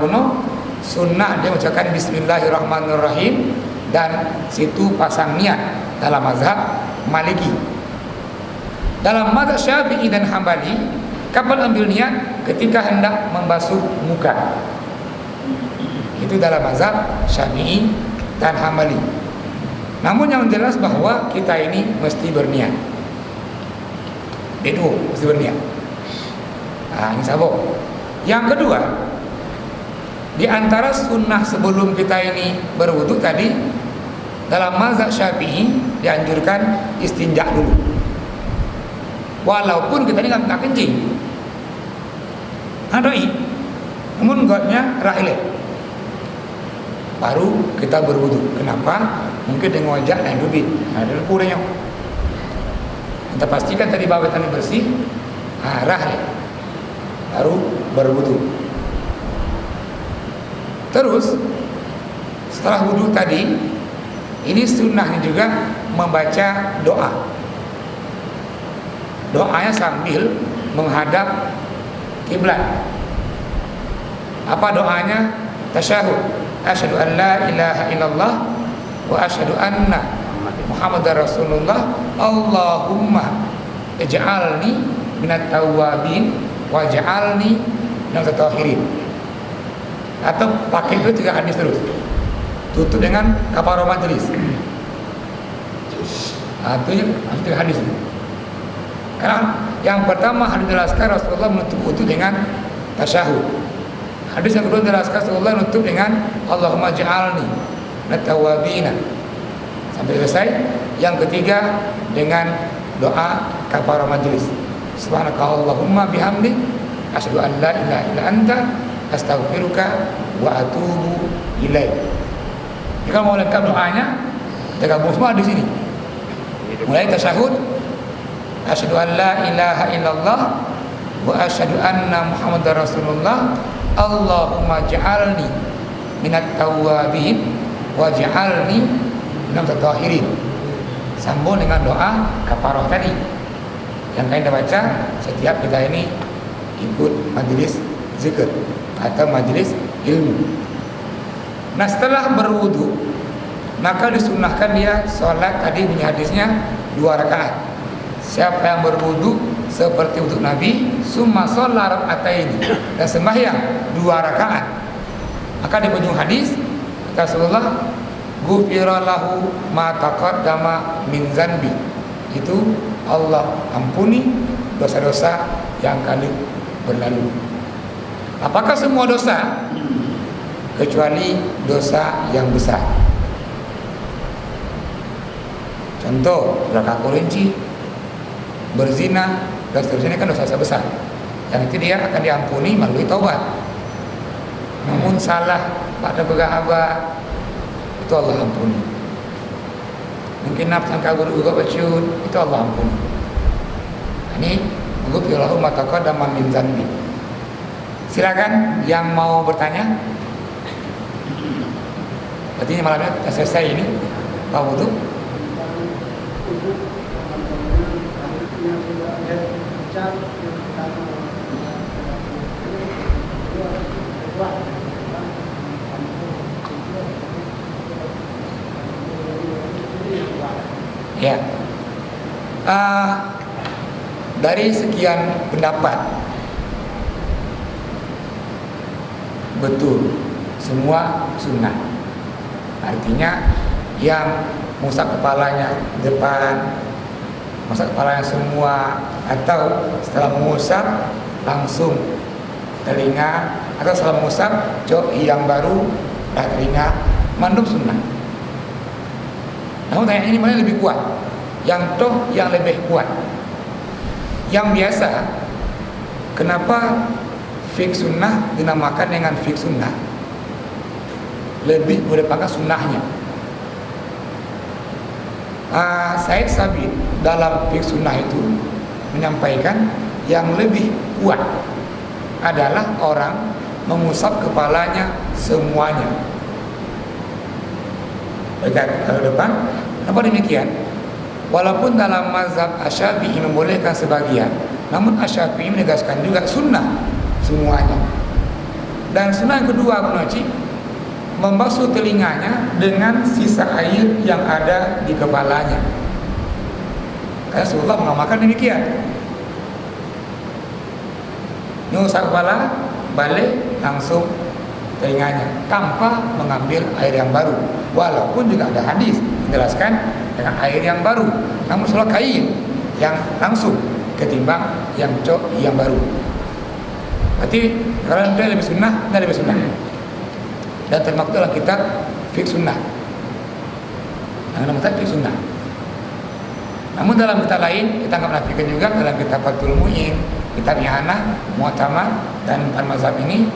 Buno sunnah dia mengucapkan bismillahirrahmanirrahim dan situ pasang niat dalam mazhab Maliki. Dalam mazhab Syafi'i dan Hambali, kapan ambil niat? Ketika hendak membasuh muka. Itu dalam mazhab Syafi'i dan Hambali. Namun yang jelas bahwa kita ini mesti berniat. Itu mesti berniat. Nah, ini sabo. Yang kedua, di antara sunnah sebelum kita ini berwudu tadi, dalam mazhab Syafi'i dianjurkan istinja dulu. Walaupun kita ini nggak kencing, adoi, namun godnya rahile, baru kita berwudu. Kenapa? Mungkin dengan wajah dan dubit, ada kurangnya. Kita pastikan tadi bahwa kita ini bersih, rahile, baru berwudu. Terus setelah wudu tadi, ini sunnahnya juga membaca doa. Doanya sambil menghadap kiblat. Apa doanya? Tasyahud. Asyhadu an la ilaha illallah wa asyhadu anna Muhammadar Rasulullah. Allahumma ij'alni minat tawwabin waj'alni minat tathirin. Atau pakai itu juga hadis terus. Tutup dengan kafarah majelis. Itu hadis. Karena yang pertama hadis jelaskan Rasulullah menutup wudu dengan tasyahud. Hadis yang kedua jelaskan Rasulullah menutup dengan Allahumma ja'alni natawabina sampai selesai. Yang ketiga dengan doa kafarah majelis. Subhanakallahumma bihamdik asyhadu an la ilaha illa anta astaghfiruka wa atubu ilaik. Jika mau lengkap doanya, kita gabung semua di sini. Mulai tasyahud, asyhadu an la ilaha illallah wa asyhadu anna Muhammadar Rasulullah. Allahumma ja'alni minat tawwabin wa ja'alni minat tathirin. Sambung dengan doa kafarah tadi yang kita baca setiap kita ini ikut majelis zikir atau majelis ilmu. Nah, setelah berwudu maka disunnahkan dia sholat tadi bunyi hadisnya 2 rakaat. Siapa yang berwudu seperti untuk Nabi, summa shalla raka'ataini, dan sembahyang 2 rakaat. Maka di ujung hadis kata Rasulullah, ghufira lahu ma taqaddama min zanbi, itu Allah ampuni dosa-dosa yang kali berlalu. Apakah semua dosa? Kecuali dosa yang besar. Contoh, belakang kelinci, berzina, dan seterusnya kan dosa besar. Yang itu dia akan diampuni melalui taubat. Namun salah pada bergahabat, itu Allah ampuni. Mungkin nafsu kabur juga basyun, itu Allah ampuni. Ini ghufirallahu ma taqaddama min dzanbi. Silakan yang mau bertanya. Berarti malamnya selesai ini Pak Wudu. Ya, dari sekian pendapat, betul semua sunnah. Artinya yang mengusap kepalanya depan, mengusap kepalanya semua, atau setelah mengusap langsung telinga, atau setelah mengusap jok yang baru telinga, mandub sunnah. Namun tanya ini mana lebih kuat? Yang toh yang lebih kuat. Yang biasa, kenapa fiqh sunnah dinamakan dengan fiqh sunnah? Lebih merupakan sunnahnya. Said Sabit dalam fiqh sunnah itu menyampaikan yang lebih kuat adalah orang mengusap kepalanya semuanya. Dekat depan. Kenapa demikian? Walaupun dalam mazhab Asy-Syafi'i membolehkan sebagian, namun Asy-Syafi'i menegaskan juga sunnah semuanya. Dan sunnah yang kedua, Abu Haji, membasuh telinganya dengan sisa air yang ada di kepalanya. Karena Rasulullah mengamalkan demikian. Nyusap kepala, balik langsung telinganya tanpa mengambil air yang baru. Walaupun juga ada hadis menjelaskan dengan air yang baru, namun soal kain yang langsung ketimbang yang yang baru. Berarti kalau dia lebih sunnah, dia lebih sunnah. Dan termaktub dalam kitab fiqh sunnah. Dalam kitab fiqh sunnah. Namun dalam kitab lain kita akan menafikan juga dalam kitab Fathul Mu'in, kitab I'anah, Mu'tamad, dan mazhab ini.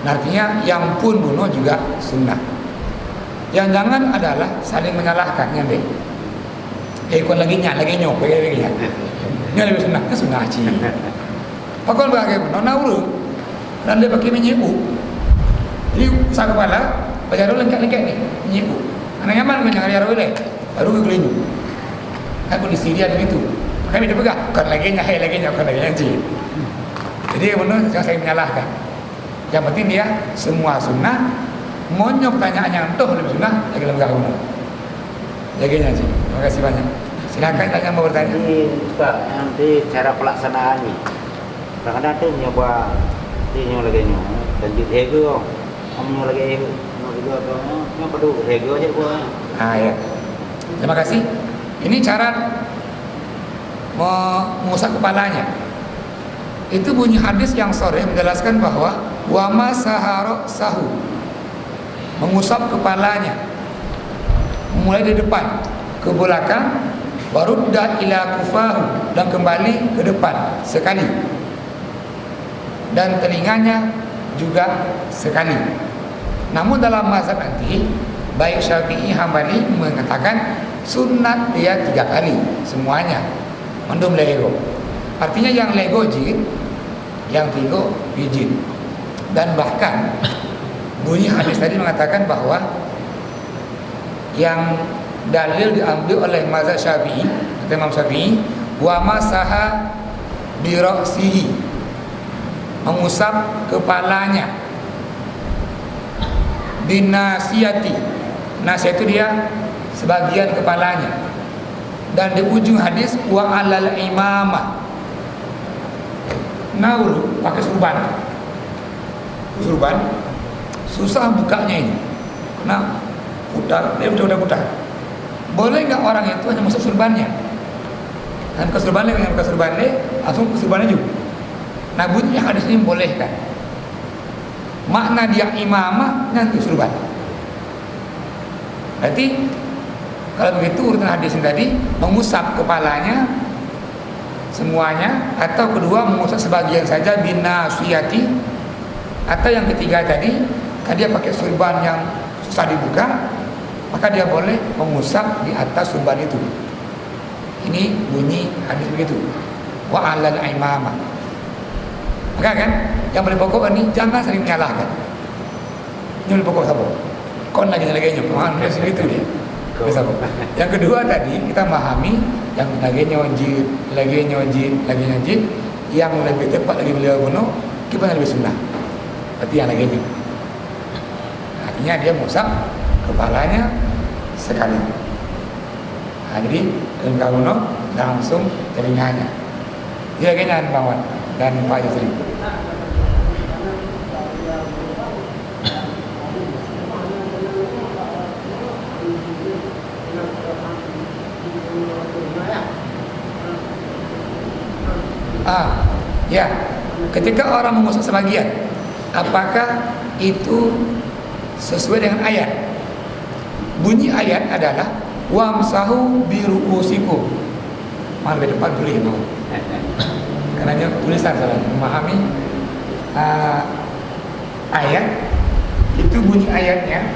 Artinya yang pun bunuh juga sunnah. Yang jangan adalah saling menyalahkan, ya deh. Ikut lagi nyok, lagi ya. Ini lebih sunnah, kan sunnah aja. Pakol bagaimana? Nauru dan dia pakai menyipu. Jadi usah kepala, baca dulu lengkap nih, menyipu. Anak nyaman menyangar ya boleh, baru ke kelinci. Aku di Syria begitu. Kami dia pegang, kan lagi kan lagi aja. Jadi benar jangan saya menyalahkan. Yang penting dia semua sunnah. Monyo pertanyaan yang toh lebih sunnah, lagi lembaga guna. Jaganya sih. Terima kasih banyak. Silakan tanya mau bertanya. Ini Pak, nanti cara pelaksanaannya. Kadang-kadang tu nyoba dia lagi dan di hego, kamu lagi hego, juga nyoba dulu hego aja gua. Ya. Terima kasih. Ini cara mengusap kepalanya. Itu bunyi hadis yang sore menjelaskan bahwa wa masahara sahu, mengusap kepalanya mulai dari depan ke belakang, warudda ila kufahu, dan kembali ke depan sekali, dan telinganya juga sekali. Namun dalam mazhab nanti baik Syafi'i Hambali mengatakan sunat dia 3 kali semuanya mendum lego. Artinya yang lego jid, yang 3 bijid. Dan bahkan bunyi hadis tadi mengatakan bahwa yang dalil diambil oleh mazhab Syafi'i, Imam Syafi'i, wa masaha bi ra'sihi, mengusap kepalanya, binasiyati, nasiyah itu dia sebagian kepalanya, dan di ujung hadis wa alal imamah, nauru pakai surban susah bukanya ini karena dia udah putar. Boleh nggak orang itu hanya masuk surbannya? Dan ke surbannya, yang ke surbannya langsung ke surbannya juga. Nah bunyi hadis ini bolehkan. Makna dia imamah nanti surban. Berarti kalau begitu urutan hadis ini tadi mengusap kepalanya semuanya, atau kedua mengusap sebagian saja binasiyati, atau yang ketiga tadi dia pakai surban yang susah dibuka, maka dia boleh mengusap di atas surban itu. Ini bunyi hadis begitu. Wa 'alal imamah. Maka kan yang paling pokok ini jangan sering menyalahkan. Ini paling pokok sabo. Kon lagi nyalainnya, segitu dia. Yang kedua tadi kita memahami yang lagi wajib, yang lebih tepat dari beliau kuno, kita lebih sunnah. Berarti yang lagi artinya dia musab kepalanya sekali. Nah, jadi dalam kuno langsung telinganya. Dia kayaknya Bawan dan Pak Yusri. Ya, ketika orang mengusap sebagian, apakah itu sesuai dengan ayat? Bunyi ayat adalah wamsahu biru'usikum. Malah di depan tulis mau. Karena tulisan salah memahami ayat itu bunyi ayatnya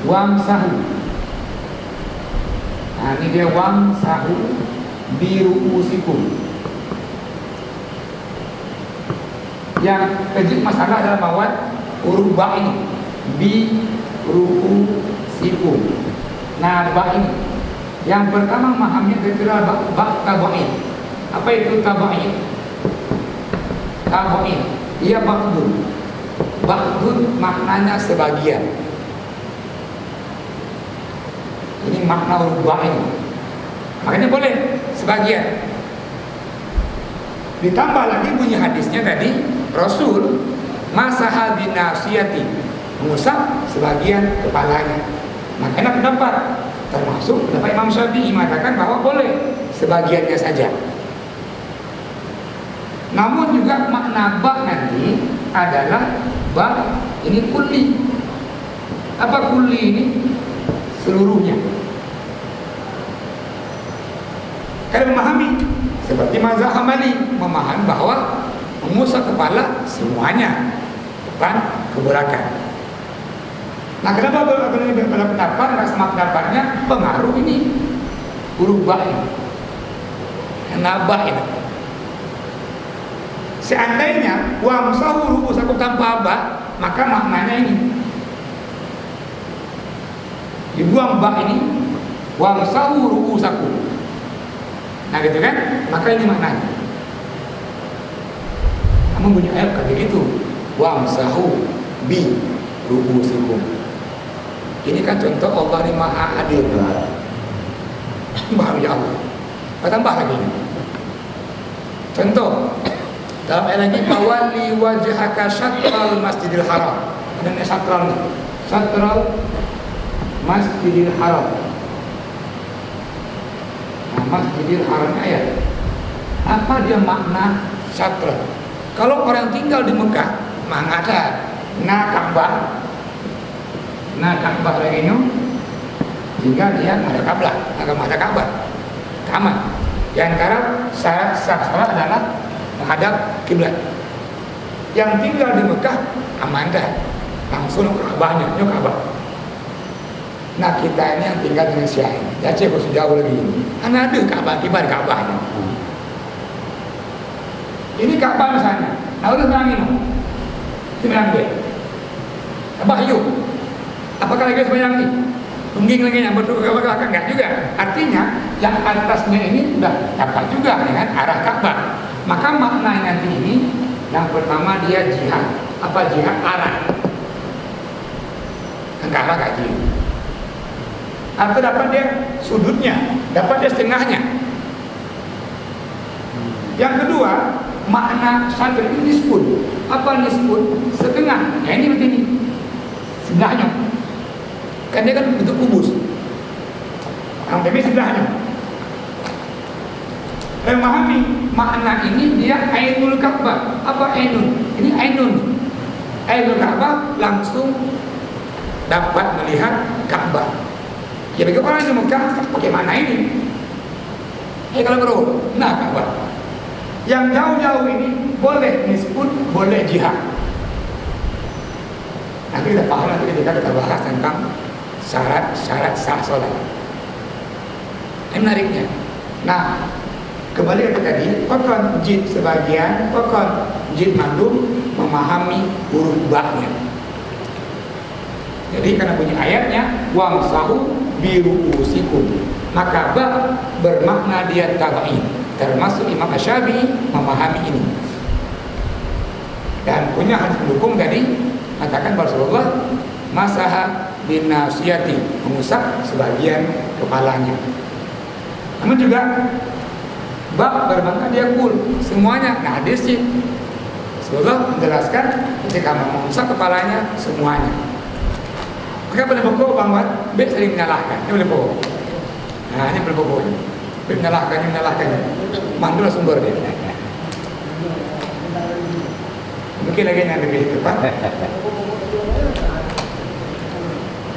wamsahu. Nah, ini dia wamsahu biru'usikum. Yang kejut masalah adalah mawad huruf ba ini biru'usikum. Nah, ba ini yang pertama mahamnya kira ba tabain. Apa itu tabain? Tabain ia ba'dun maknanya sebagian. Ini makna huruf ba ini. Makanya boleh sebagian. Ditambah lagi bunyi hadisnya tadi, Rasul masaha binasiyati, mengusap sebagian kepalanya. Makanya pendapat termasuk pendapat Imam Syafi'i mengatakan bahwa boleh sebagiannya saja. Namun juga makna ba nanti adalah ba ini kulli. Apa kulli ini? Seluruhnya. Kalau memahami seperti mazhab Hambali memahami bahwa mengusap kepala semuanya depan ke belakang. Nah, kenapa pada pendapat nggak sama pendapatnya pengaruh ini huruf ba ini? Karena ba ini. Seandainya wamsahu ru'usakum tanpa ba, maka maknanya ini. Dibuang ba ini wamsahu ru'usakum. Nah gitu kan, maka ini maknanya. Namun bunyi ayat kayak gitu, wamsahu bi ru'usikum. Ini kan contoh Allah ini maha adil. Baru ya Allah. Tambah lagi. Contoh dalam ayat lagi mawali wajhaka syatral masjidil haram. Ada syatral nih. Syatral masjidil haram. Masjidil Haram ayat. Apa dia makna syatra? Kalau orang tinggal di Mekah, mana ada Ka'bah lagi nih, tinggal dia ada Ka'bah, taman. Di antara syarat salat adalah menghadap kiblat. Yang tinggal di Mekah aman dah, langsung Ka'bahnya, Ka'bah. Nah kita ini yang tinggal di Indonesia ini, ya cek kok jauh lagi ini. Ada Ka'bah, tiba di Ka'bahnya. Ini Ka'bah misalnya. Nah udah bilang ini, bilang gue. Ka'bah yuk. Apakah lagi sebanyak ini? Tungging lagi yang berdua Ka'bah enggak juga. Artinya yang atasnya ini sudah dapat juga dengan arah Ka'bah. Maka makna nanti ini yang pertama dia jihad. Apa jihad? Arah. Ke arah kaji. Atau dapat dia sudutnya, dapat dia setengahnya. Yang kedua, makna satu ini nisbun. Apa nisbun? Setengah. Ya ini berarti ini sebelahnya. Kan dia kan bentuk kubus. Yang ini sebelahnya. Memahami makna ini dia ainul Ka'bah. Apa ainun? Ini ainun. Ainul Ka'bah langsung dapat melihat Ka'bah. Ya bagi orang yang Mekah pakai makna ini. Kalau bro, nah Ka'bah. Yang jauh-jauh ini boleh nisbun, boleh jihad. Nanti kita paham, nanti kita bahas tentang syarat-syarat sah sholat. Ini menariknya. Nah, kembali ke tadi, pakon jid sebagian, pakon jid mandum memahami huruf ba-nya. Jadi karena bunyi ayatnya wamsahu biru'usikum, maka ba bermakna dia tabain. Termasuk Imam Asy-Syafi'i memahami ini. Dan punya hadis pendukung tadi mengatakan Rasulullah masaha binasiyati, mengusap sebagian kepalanya. Namun juga bab bermakna dia kul semuanya. Nah hadis sih Rasulullah menjelaskan ketika mengusap kepalanya semuanya. Maka boleh pokok Bang Wat, bet sering menyalahkan. Ini boleh pokok. Nah ini boleh pokoknya. Menyalahkan. Mandul sumber dia. Mungkin lagi yang lebih tepat.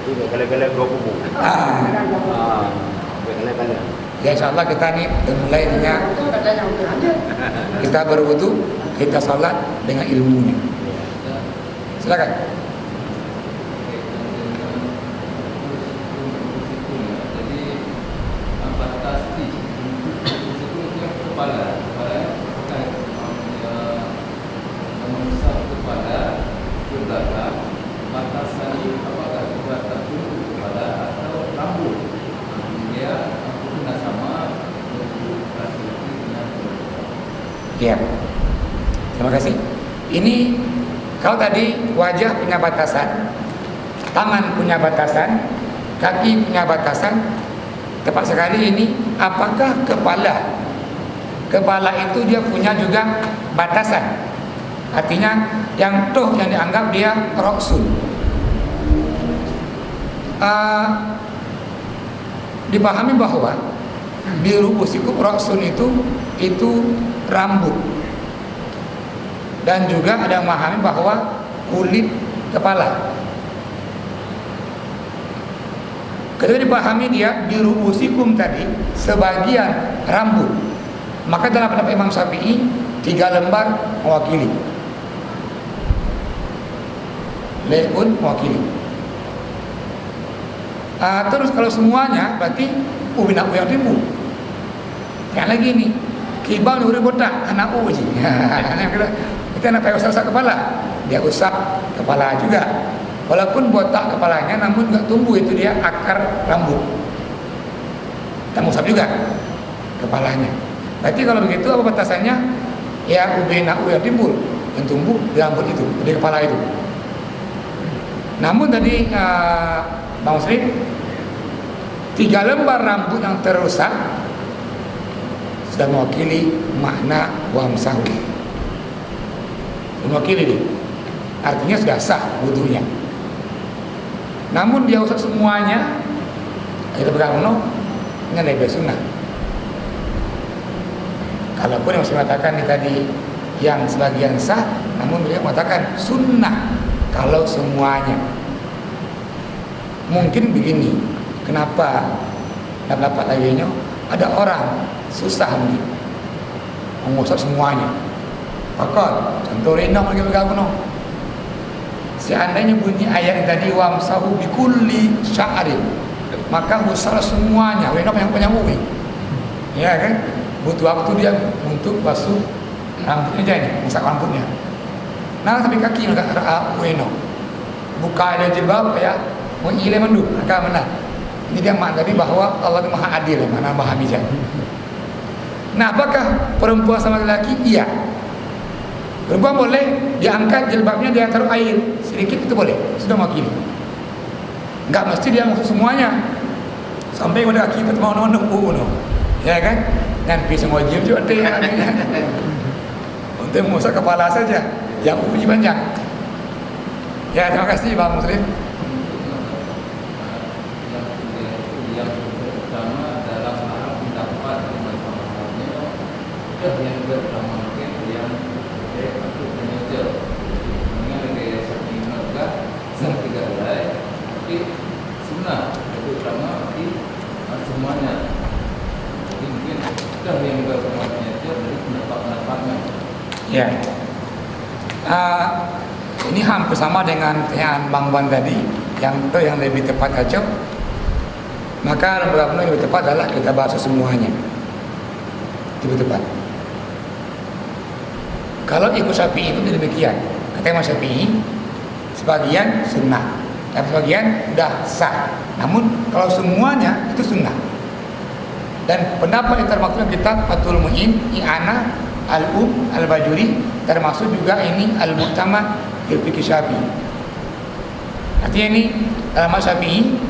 Itu kali-kali 20. Kali-kali. Ya insyaallah kita nih mulainya kita berwudu, kita salat dengan ilmunya. Silakan. Ya, terima kasih. Ini kalau tadi wajah punya batasan, tangan punya batasan, kaki punya batasan. Tepat sekali ini. Apakah kepala? Kepala itu dia punya juga batasan. Artinya yang dianggap dia roksun. Dipahami bahwa di ru'usikum roksun itu rambut, dan juga ada yang memahami bahwa kulit kepala. Ketika dipahami dia di ru'usikum tadi sebagian rambut, maka dalam pendapat Imam Syafi'i 3 lembar mewakili, leun mewakili. Terus kalau semuanya berarti ubin aku yang timbul. Yang lagi nih kibau nuri botak anak uji. Kita nak pakai usap kepala, dia usap kepala juga. Walaupun botak kepalanya, namun nggak tumbuh itu dia akar rambut. Kita usap juga kepalanya. Berarti kalau begitu apa batasannya? Ya ubin aku yang timbul yang tumbuh di rambut itu, di kepala itu. Namun tadi Bang Muslim, 3 lembar rambut yang terusak sudah mewakili makna wamsahu. Mewakili dia. Artinya sudah sah wudunya. Namun dia usah semuanya, kita pegang dengan lebih sunnah. Kalaupun yang saya katakan ini tadi yang sebagian sah, namun beliau mengatakan sunnah kalau semuanya. Mungkin begini, kenapa dapat lagi ada orang susah nih mengusap semuanya. Maka contoh rendah lagi bergabung. Seandainya bunyi ayat tadi wamsahu bikulli sya'rin, maka usap semuanya. Rendah yang punya muwi, ya kan? Butuh waktu dia untuk basuh rambutnya aja ini, usap rambutnya. Nah sampai kaki enggak reno. Buka ada jilbab ya, mau ile mandu, agak mana? Ini dia makna tadi bahwa Allah itu Maha Adil, mana Maha Bijak. Nah, apakah perempuan sama lelaki? Iya. Perempuan boleh diangkat jilbabnya, dia taruh air sedikit, itu boleh, sudah mewakili. Enggak mesti dia masuk semuanya sampai pada kaki mau ya kan? Dan pisang wajib juga teh artinya. Untuk mengusap kepala saja, yang uji panjang. Ya, terima kasih Bang Muslim. Yang pertama dalam hal pendapat yang pertama mungkin yang aku menyusul dengan gaya seperti saya tidak lain, tapi sunnah terutama di semuanya. Jadi mungkin yang pertama menyusul dari pendapat-pendapatnya. Ya. Ini hampir sama dengan pertanyaan Bang Wan tadi, yang lebih tepat aja. Maka yang lebih tepat adalah kita bahas semuanya. Lebih tepat. Kalau ikut Syafi'i itu demikian. Kata Imam Syafi'i, sebagian sunnah, dan sebagian sudah sah. Namun kalau semuanya itu sunnah. Dan pendapat yang termaktub kitab Fathul Mu'in, I'anah Al-Bajuri, termasuk juga ini Al-Mu'tamad fil Fiqh Syafi'i. Artinya ini dalam mazhab Syafi'i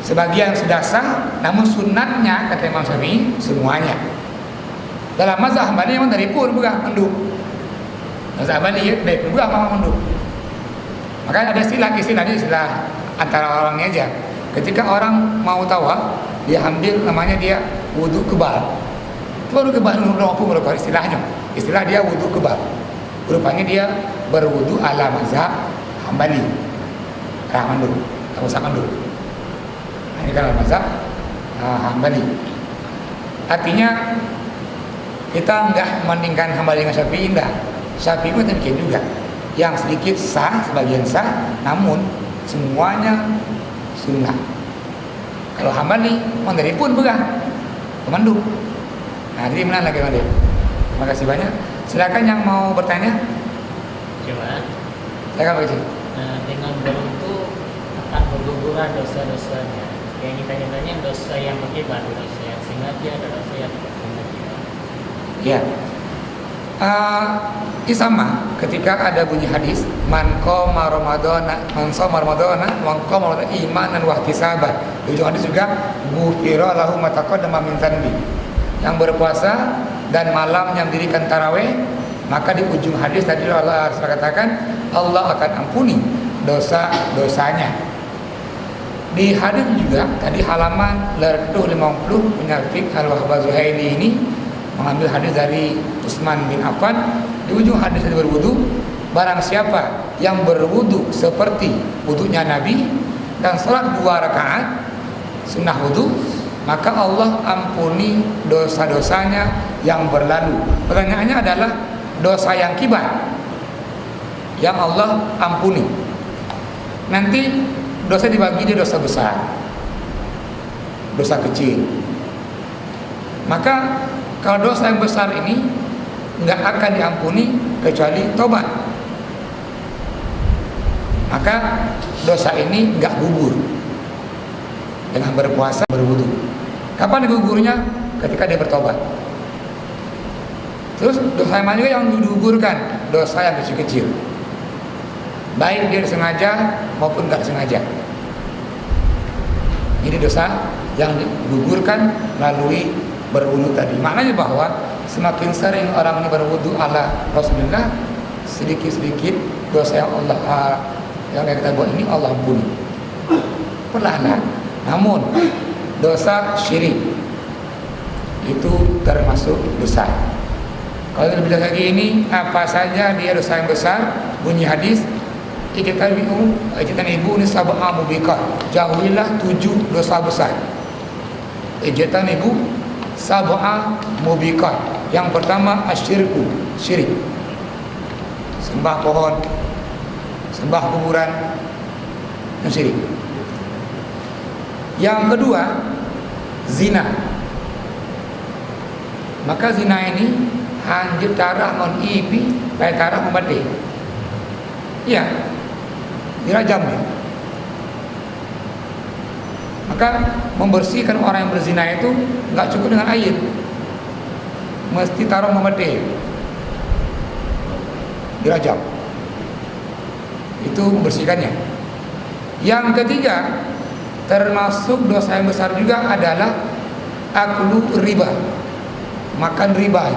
sebagian sudah sah, namun sunatnya kata Imam Syafi'i semuanya. Dalam mazhab Hambali memang dari pun bukan menduk. Mazhab Hambali dari pun bukan memang menduk. Maka ada istilah antara orangnya aja. Ketika orang mau tawaf, dia ambil namanya dia wudu kebal. Baru kebal mampu berubah istilahnya. Istilah dia wudu kebal. Rupanya dia berwudu ala mazhab Hambali. Rahman dulu, tak usah dulu. Nah, ini kan ala mazhab Hambali. Artinya kita enggak membandingkan Hambali dengan Syafi'i, enggak. Syafi'i pun demikian juga. Yang sedikit sah, sebagian sah, namun semuanya sunnah. Kalau Hambali mandiri pun bukan pemandu. Nah, jadi mana lagi Mandip? Terima kasih banyak. Silakan yang mau bertanya. Coba. Silakan Pak Kecil. Dengan berwudu akan berguguran dosa-dosanya. Yang kita tanya dosa yang akibat, dosa yang sengaja, ada dosa yang tidak sengaja. Ya. Ini sama ketika ada bunyi hadis man shoma ramadhana imanan wa ihtisaban. Di ujung hadis juga ghufira lahu ma taqaddama min dzanbi. Yang berpuasa dan malamnya mendirikan tarawih, maka di ujung hadis tadi Allah katakan Allah akan ampuni dosa-dosanya. Di hadis juga tadi halaman 250 punya Fiqh Al-Wahbah Zuhaili ini mengambil hadis dari Utsman bin Affan. Di ujung hadis itu berwudu, barang siapa yang berwudu seperti wudunya Nabi dan salat 2 rakaat sunnah wudu, maka Allah ampuni dosa-dosanya yang berlalu. Pertanyaannya adalah dosa yang kibar yang Allah ampuni. Nanti dosa dibagi di dosa besar, dosa kecil. Maka kalau dosa yang besar ini nggak akan diampuni kecuali tobat. Maka dosa ini nggak gugur dengan berpuasa, berwudu. Kapan digugurnya? Ketika dia bertobat. Terus dosa yang mana juga yang digugurkan? Dosa yang kecil-kecil, baik dia sengaja maupun nggak sengaja. Ini dosa yang digugurkan melalui berwudu tadi. Maknanya bahwa semakin sering orang ini berwudu ala Rasulullah, sedikit-sedikit dosa yang yang kita buat ini Allah ampuni perlahan. Namun dosa syirik itu termasuk besar. Kalau lebih lagi ini apa saja dia dosa yang besar? Bunyi hadis ijtanibu nisab'a mubiqat. Jauhilah 7 dosa besar. Ijtanibu sab'a mubiqat. Yang pertama asyirku, syirik. Sembah pohon, sembah kuburan, dan syirik. Yang kedua, zina. Maka zina ini hanjir tarah non ipi, baik tarah membati. Ya, dirajam ya. Maka membersihkan orang yang berzina itu nggak cukup dengan air, mesti taruh membati, dirajam. Itu membersihkannya. Yang ketiga, termasuk dosa yang besar juga adalah aklu riba, makan riba.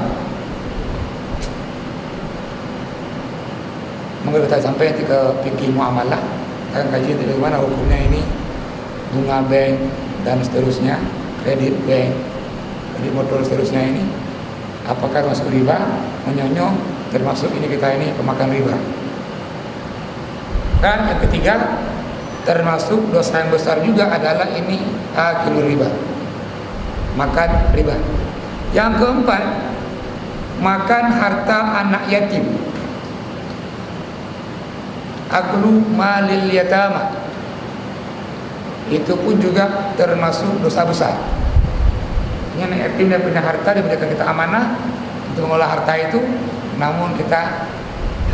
Mungkin kita sampai nanti ke fikih muamalah, kita akan kaji bagaimana hukumnya ini bunga bank dan seterusnya, kredit bank, kredit motor seterusnya ini, apakah masuk riba, menyonyoh, termasuk ini kita ini pemakan riba. Dan yang ketiga, termasuk dosa yang besar juga adalah ini akilur riba, makan riba. Yang keempat, makan harta anak yatim, aklu malil yatama, itu pun juga termasuk dosa besar. Ini anak yatim dia punya harta, dia berikan kita amanah untuk mengolah harta itu, namun kita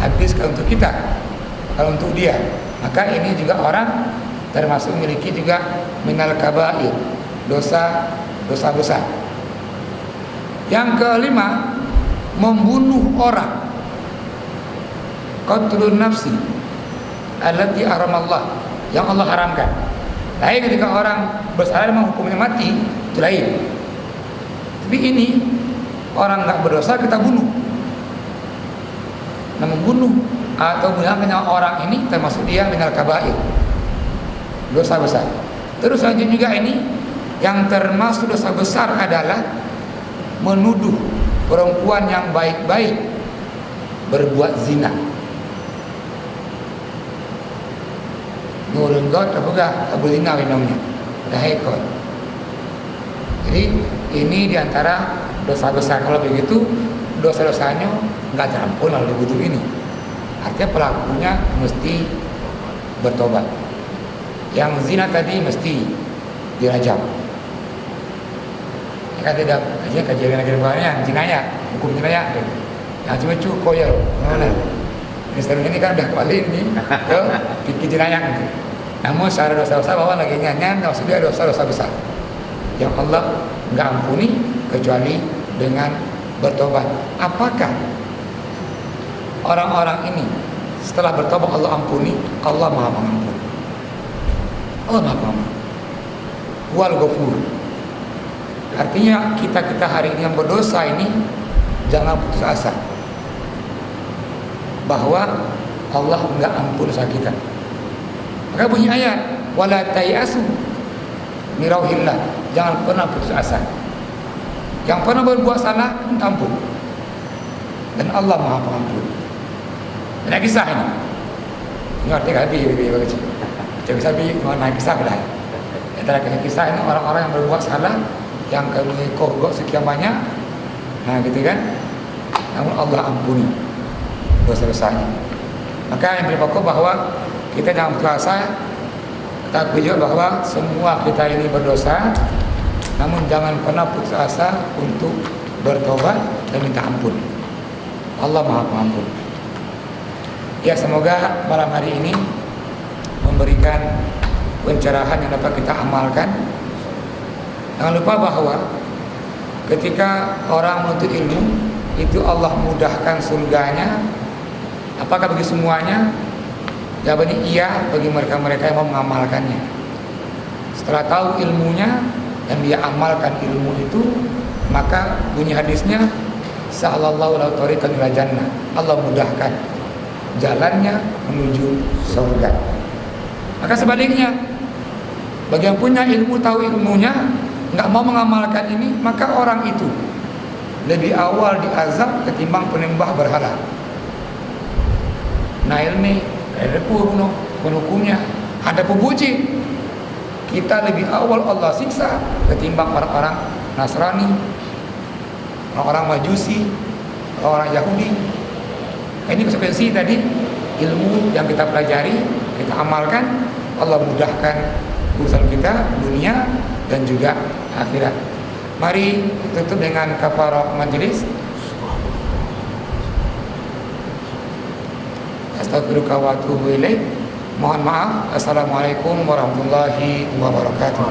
habiskan untuk kita, kalau untuk dia, maka ini juga orang termasuk memiliki juga minal kabair, dosa besar. Yang kelima, membunuh orang, qatlun nafsi allati haramallah, yang Allah haramkan. Lain ketika orang bersalah memang hukumnya mati, itu lain. Tapi ini orang nggak berdosa kita bunuh. Nah, membunuh atau menghilangkan nyawa orang ini termasuk dia minal kabair, dosa besar. Terus selanjutnya juga ini yang termasuk dosa besar adalah menuduh perempuan yang baik-baik berbuat zina. Nurenggot apakah Abu Zina namanya, dahekot. Jadi ini diantara dosa besar. Kalau begitu dosa-dosanya nggak terampun kalau begitu ini. Artinya pelakunya mesti bertobat. Yang zina tadi mesti dirajam. Kan tidak kajian jinayat, hukum jinayat. Yang cuma koyor, mana? Ini ini kan udah kembali ini ke fikih jinayat. Namun secara dosa-dosa bahwa lagi nyanyian maksudnya dosa-dosa besar yang Allah nggak ampuni kecuali dengan bertobat. Apakah orang-orang ini setelah bertobat Allah ampuni? Allah Maha Pengampun. Allah Maha Pengampun. Wal Ghafur. Artinya kita hari ini yang berdosa ini jangan putus asa bahwa Allah enggak ampun dosa kita. Maka bunyi ayat wala tayasu mirauhillah, jangan pernah putus asa. Yang pernah berbuat salah minta ampun, dan Allah Maha Pengampun. Ada kisah ini. Ini artinya habis. Kisah mengenai kisah lain. Antara kisah ini orang-orang yang berbuat salah, yang kami kogok sekian banyak, nah gitu kan. Namun Allah ampuni dosa-dosanya. Maka yang paling pokok bahwa kita jangan putus asa. Kita akui juga bahwa semua kita ini berdosa, namun jangan pernah putus asa untuk bertobat dan minta ampun. Allah Maha Pengampun. Ya, semoga malam hari ini memberikan pencerahan yang dapat kita amalkan. Jangan lupa bahwa ketika orang menuntut ilmu itu Allah mudahkan surganya. Apakah bagi semuanya? Jawabannya iya bagi mereka-mereka yang mau mengamalkannya. Setelah tahu ilmunya dan dia amalkan ilmu itu, maka bunyi hadisnya sa'alallahu lahu tariqan ila jannah. Allah mudahkan jalannya menuju surga. Maka sebaliknya, bagi yang punya ilmu, tahu ilmunya, nggak mau mengamalkan ini, maka orang itu lebih awal diazab ketimbang penyembah berhala. Nah ilmi, ada pun hukumnya, ada puji. Kita lebih awal Allah siksa ketimbang orang-orang Nasrani, orang-orang Majusi, orang Yahudi. Ini konsekuensi tadi ilmu yang kita pelajari, kita amalkan, Allah mudahkan urusan kita dunia dan juga akhirat. Mari tutup dengan kafarah majelis. Astaghfiruka wa atubu ilaik. Mohon maaf. Assalamualaikum warahmatullahi wabarakatuh.